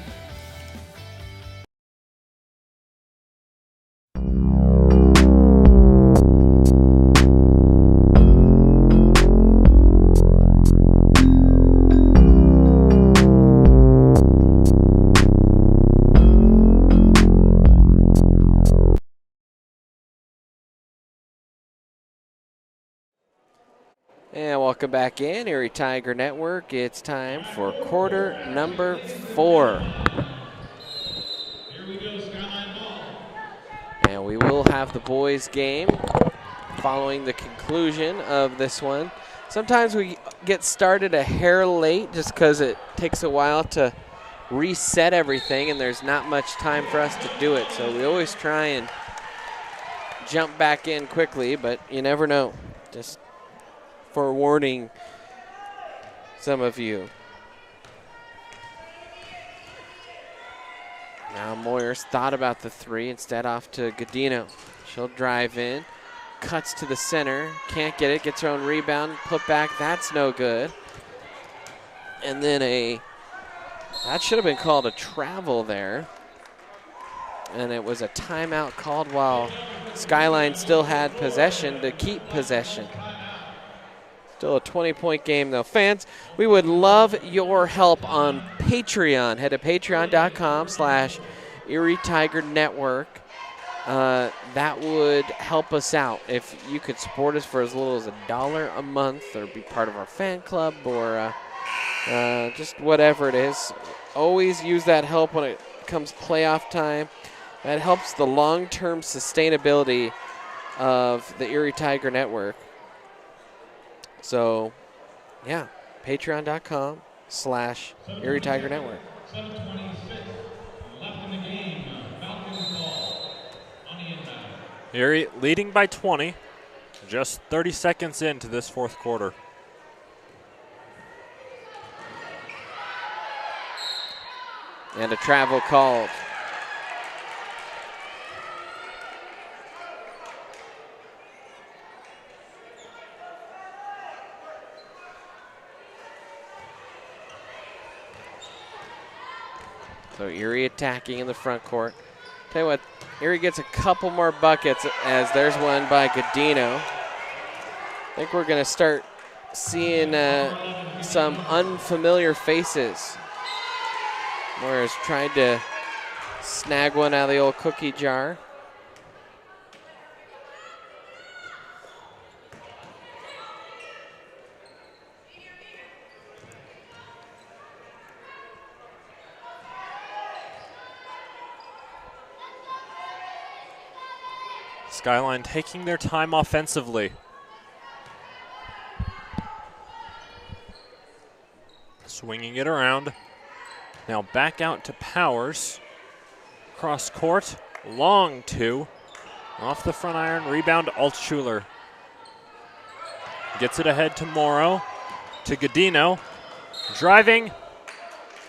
And welcome back in, Erie Tiger Network. It's time for quarter number 4. And we will have the boys game following the conclusion of this one. Sometimes we get started a hair late just because it takes a while to reset everything and there's not much time for us to do it. So we always try and jump back in quickly, but you never know. Just forewarning some of you. Now Moyers thought about the 3, instead off to Godino. She'll drive in, cuts to the center, can't get it, gets her own rebound, put back, that's no good. And then that should have been called a travel there. And it was a timeout called while Skyline still had possession to keep possession. Still a 20-point game, though. Fans, we would love your help on Patreon. Head to patreon.com/Erie Tiger Network. That would help us out. If you could support us for as little as $1 a month or be part of our fan club or just whatever it is. Always use that help when it comes playoff time. That helps the long-term sustainability of the Erie Tiger Network. So, yeah, patreon.com/Erie Tiger Network. Erie leading by 20, just 30 seconds into this 4th quarter. And a travel called. So Erie attacking in the front court. Tell you what, Erie gets a couple more buckets as there's one by Godino. I think we're going to start seeing some unfamiliar faces. Moira's tried to snag one out of the old cookie jar. Skyline taking their time offensively. Swinging it around. Now back out to Powers. Cross court. Long two. Off the front iron. Rebound Altschuler. Gets it ahead to Morrow. To Godino. Driving.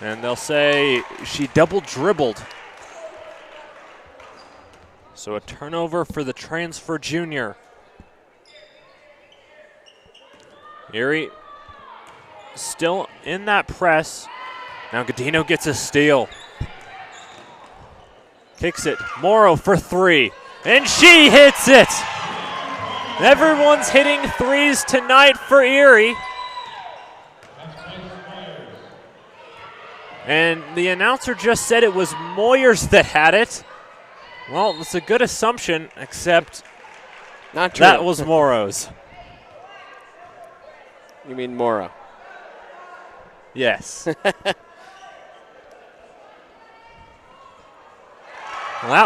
And they'll say she double dribbled. So a turnover for the transfer junior. Erie still in that press. Now Godino gets a steal. Kicks it. Morrow for three. And she hits it. Everyone's hitting threes tonight for Erie. And the announcer just said it was Moyers that had it. Well, it's a good assumption, except not true. That was Morrow's. You mean Morrow? Yes. That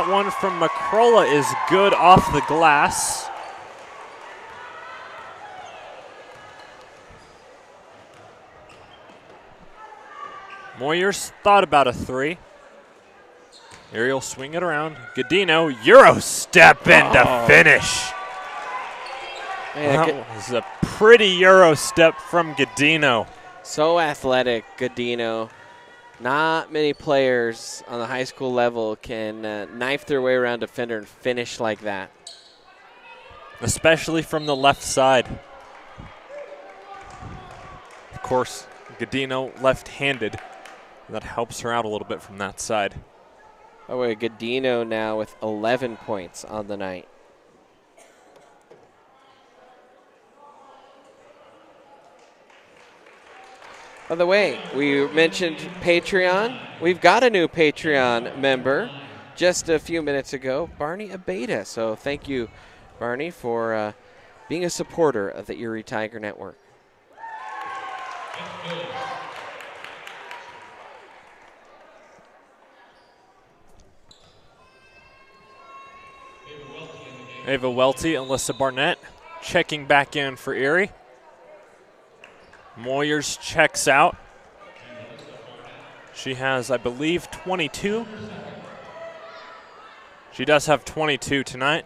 one from McCrolla is good off the glass. Moyers thought about a three. Erie will swing it around. Godino, Euro step in to finish. Man, that was a pretty Euro step from Godino. So athletic, Godino. Not many players on the high school level can knife their way around a defender and finish like that. Especially from the left side. Of course, Godino left-handed. That helps her out a little bit from that side. By the way, Godino now with 11 points on the night. By the way, we mentioned Patreon. We've got a new Patreon member just a few minutes ago, Barney Abeda. So thank you, Barney, for being a supporter of the Erie Tiger Network. Ava Welty, Alyssa Barnett checking back in for Erie. Moyers checks out. She has, I believe, 22. She does have 22 tonight.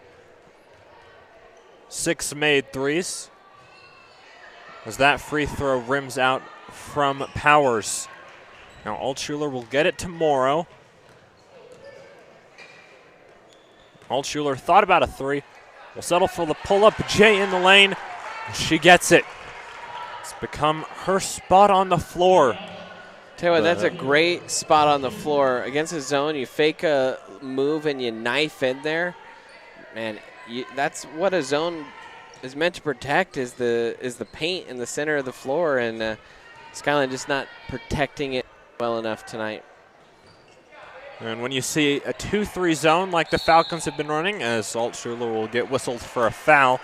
6 made threes. As that free throw rims out from Powers. Now Altschuler will get it to Morrow. Altschuler thought about a three. Will settle for the pull-up. Jay in the lane. She gets it. It's become her spot on the floor. Tell you what, that's a great spot on the floor. Against the zone, you fake a move and you knife in there. Man, that's what a zone is meant to protect, is the paint in the center of the floor, and Skyline just not protecting it well enough tonight. And when you see a 2-3 zone like the Falcons have been running, as Altschuler will get whistled for a foul,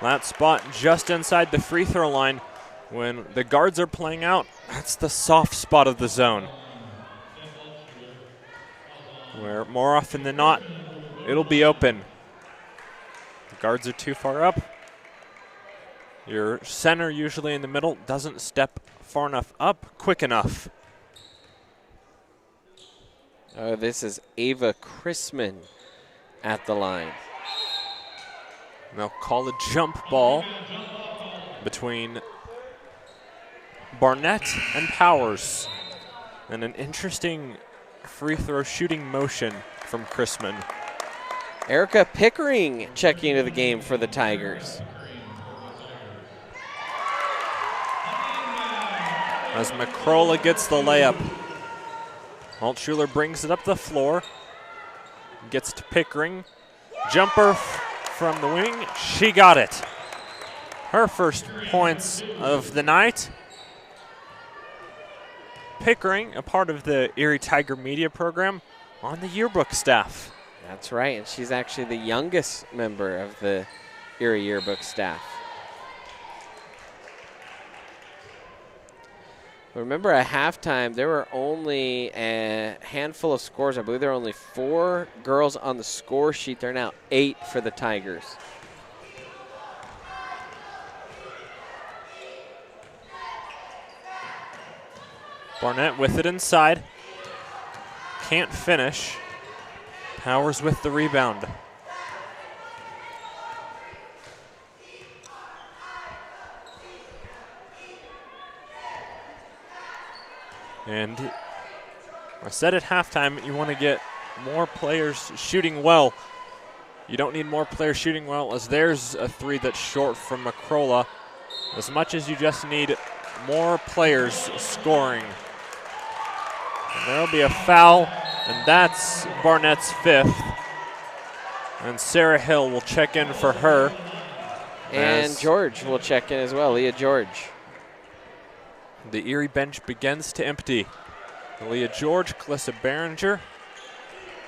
that spot just inside the free throw line, when the guards are playing out, that's the soft spot of the zone. Where more often than not, it'll be open. The guards are too far up. Your center, usually in the middle, doesn't step far enough up quick enough. Oh, this is Ava Chrisman at the line. They'll call a jump ball between Barnett and Powers. And an interesting free throw shooting motion from Chrisman. Erica Pickering checking into the game for the Tigers. As McCrolla gets the layup. Altschuler brings it up the floor. Gets to Pickering. Jumper from the wing. She got it. Her first points of the night. Pickering, a part of the Erie Tiger Media Program, on the yearbook staff. That's right, and she's actually the youngest member of the Erie yearbook staff. Remember at halftime, there were only a handful of scores. I believe there were only 4 girls on the score sheet. There are now 8 for the Tigers. Barnett with it inside. Can't finish. Powers with the rebound. And I said at halftime, you want to get more players shooting well. You don't need more players shooting well, as there's a 3 that's short from McCrolla, as much as you just need more players scoring. And there'll be a foul, and that's Barnett's 5th. And Sarah Hill will check in for her. And George will check in as well, Leah George. The Erie bench begins to empty. Leah George, Calissa Behringer,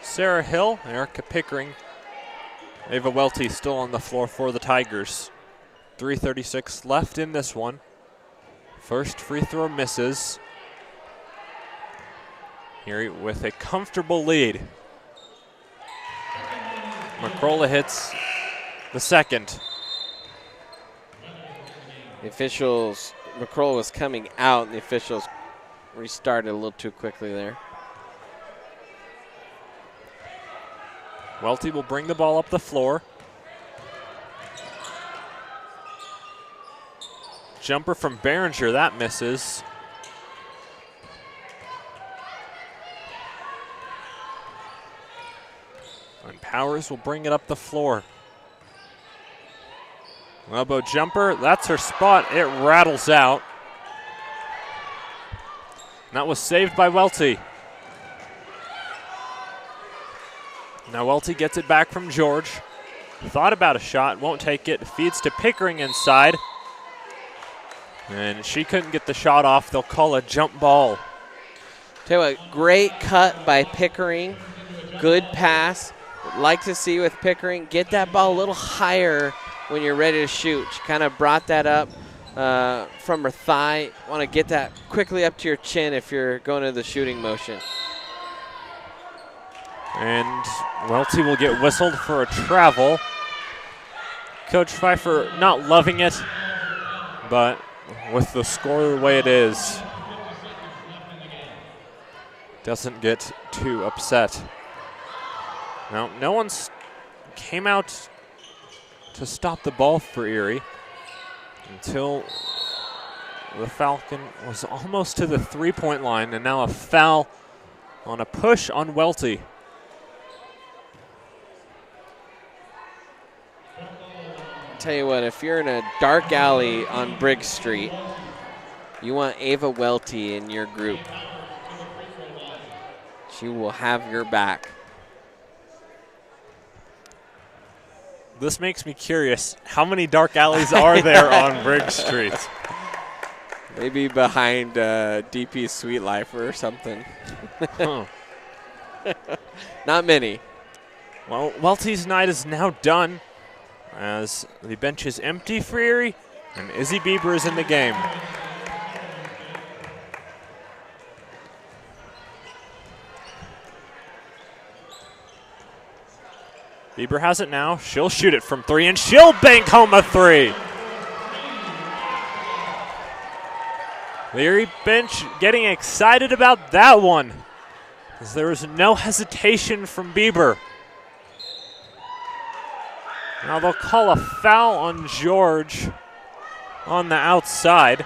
Sarah Hill, Erica Pickering, Ava Welty still on the floor for the Tigers. 3:36 left in this one. First free throw misses. Erie with a comfortable lead. McCrolla hits the second. The officials, McCrolla was coming out, and the officials restarted a little too quickly there. Welty will bring the ball up the floor. Jumper from Behringer, that misses. And Powers will bring it up the floor. Elbow jumper, that's her spot. It rattles out. And that was saved by Welty. Now Welty gets it back from George. Thought about a shot, won't take it. Feeds to Pickering inside. And she couldn't get the shot off. They'll call a jump ball. Tell you what, great cut by Pickering. Good pass. Like to see with Pickering, get that ball a little higher when you're ready to shoot. She kind of brought that up from her thigh. Want to get that quickly up to your chin if you're going to the shooting motion. And Welty will get whistled for a travel. Coach Pfeiffer not loving it, but with the score the way it is, doesn't get too upset. Now, no one's came out to stop the ball for Erie until the Falcon was almost to the three-point line, and now a foul on a push on Welty. Tell you what, if you're in a dark alley on Briggs Street, you want Ava Welty in your group. She will have your back. This makes me curious. How many dark alleys are there on Briggs Street? Maybe behind DP Sweet Lifer or something. Huh. Not many. Well, Welty's night is now done as the bench is empty for Erie, and Izzy Bieber is in the game. Bieber has it now. She'll shoot it from 3, and she'll bank home a 3. The Erie bench getting excited about that one, as there was no hesitation from Bieber. Now they'll call a foul on George on the outside.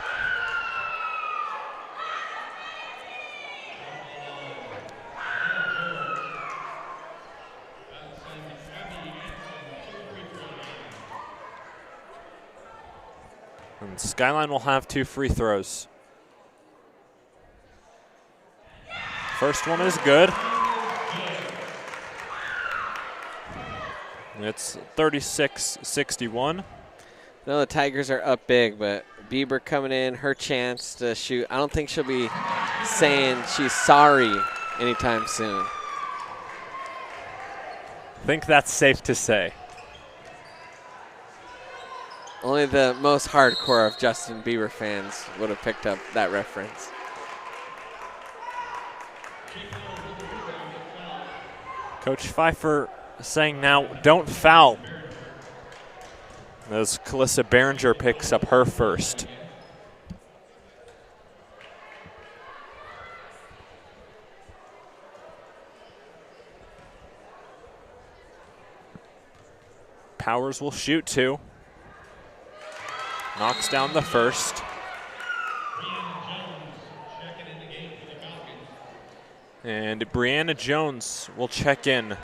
And Skyline will have 2 free throws. First one is good. It's 36-61. No, the Tigers are up big, but Bieber coming in, her chance to shoot. I don't think she'll be saying she's sorry anytime soon. I think that's safe to say. Only the most hardcore of Justin Bieber fans would have picked up that reference. Coach Pfeiffer saying now, don't foul. As Calissa Behringer picks up her first. Powers will shoot two. Knocks down the first. And Brianna Jones will check in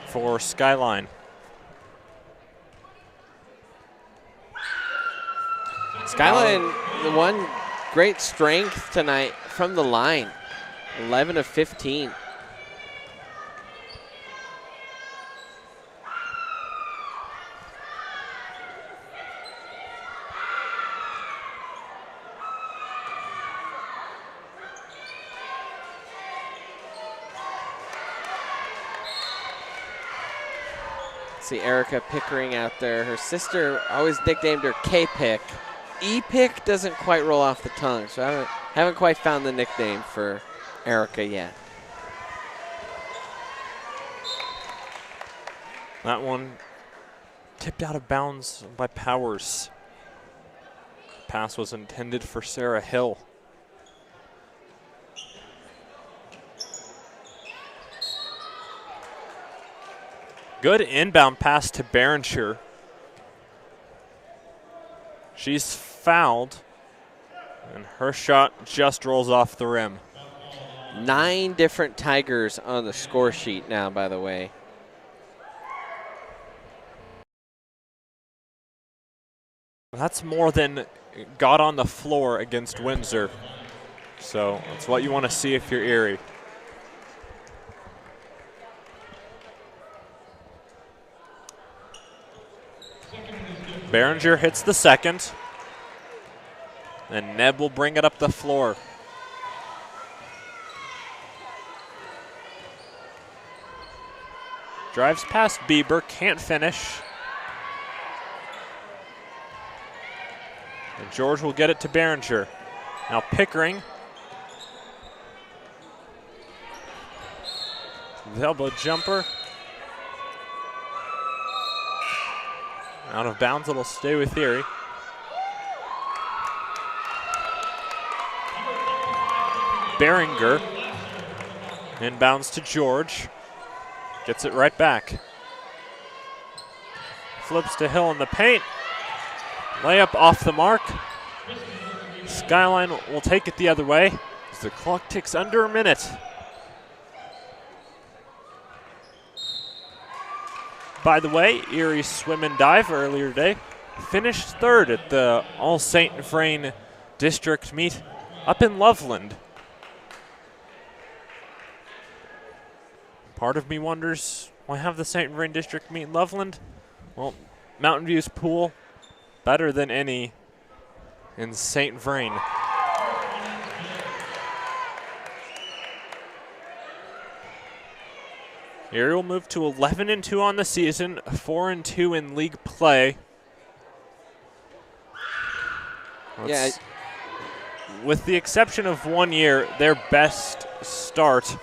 for Skyline. Skyline, the one great strength tonight from the line, 11 of 15. See Erica Pickering out there. Her sister always nicknamed her K-Pick. E-Pick doesn't quite roll off the tongue, so I haven't quite found the nickname for Erica yet. That one tipped out of bounds by Powers. Pass was intended for Sarah Hill. Good inbound pass to Behringer. She's fouled, and her shot just rolls off the rim. 9 different Tigers on the score sheet now, by the way. That's more than got on the floor against Windsor. So that's what you want to see if you're Erie. Behringer hits the second, and Neb will bring it up the floor. Drives past Bieber, can't finish. And George will get it to Behringer. Now Pickering. The elbow jumper. Out of bounds, it'll stay with Erie. Behringer inbounds to George. Gets it right back. Flips to Hill in the paint. Layup off the mark. Skyline will take it the other way as the clock ticks under a minute. By the way, Erie Swim and Dive earlier today finished third at the All St. Vrain District meet up in Loveland. Part of me wonders why have the St. Vrain District meet in Loveland? Well, Mountain View's pool, better than any in St. Vrain. Erie will move to 11-2 on the season, 4-2 in league play. With the exception of 1 year, their best start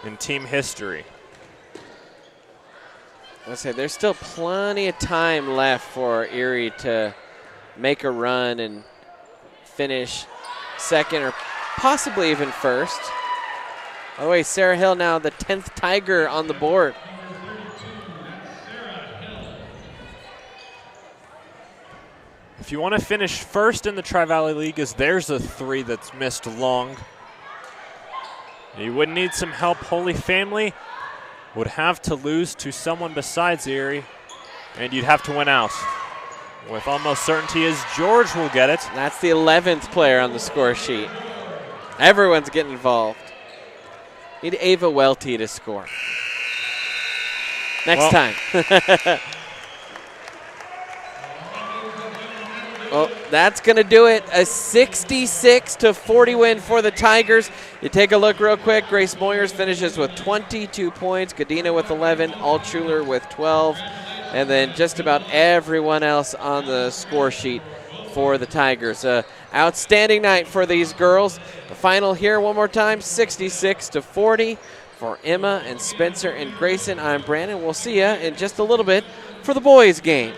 in team history. I say there's still plenty of time left for Erie to make a run and finish second or possibly even first. By the way, Sarah Hill now the 10th Tiger on the board. If you want to finish first in the Tri-Valley League, as there's a 3 that's missed long. You would need some help. Holy Family would have to lose to someone besides Erie, and you'd have to win out. With almost certainty is George will get it. That's the 11th player on the score sheet. Everyone's getting involved. Need Ava Welty to score. Next time. Well, that's going to do it. A 66-40 win for the Tigers. You take a look real quick. Grace Moyers finishes with 22 points. Godina with 11. Altschuler with 12. And then just about everyone else on the score sheet for the Tigers. Outstanding night for these girls. The final here one more time, 66-40 for Emma and Spencer and Grayson. I'm Brandon. We'll see you in just a little bit for the boys game.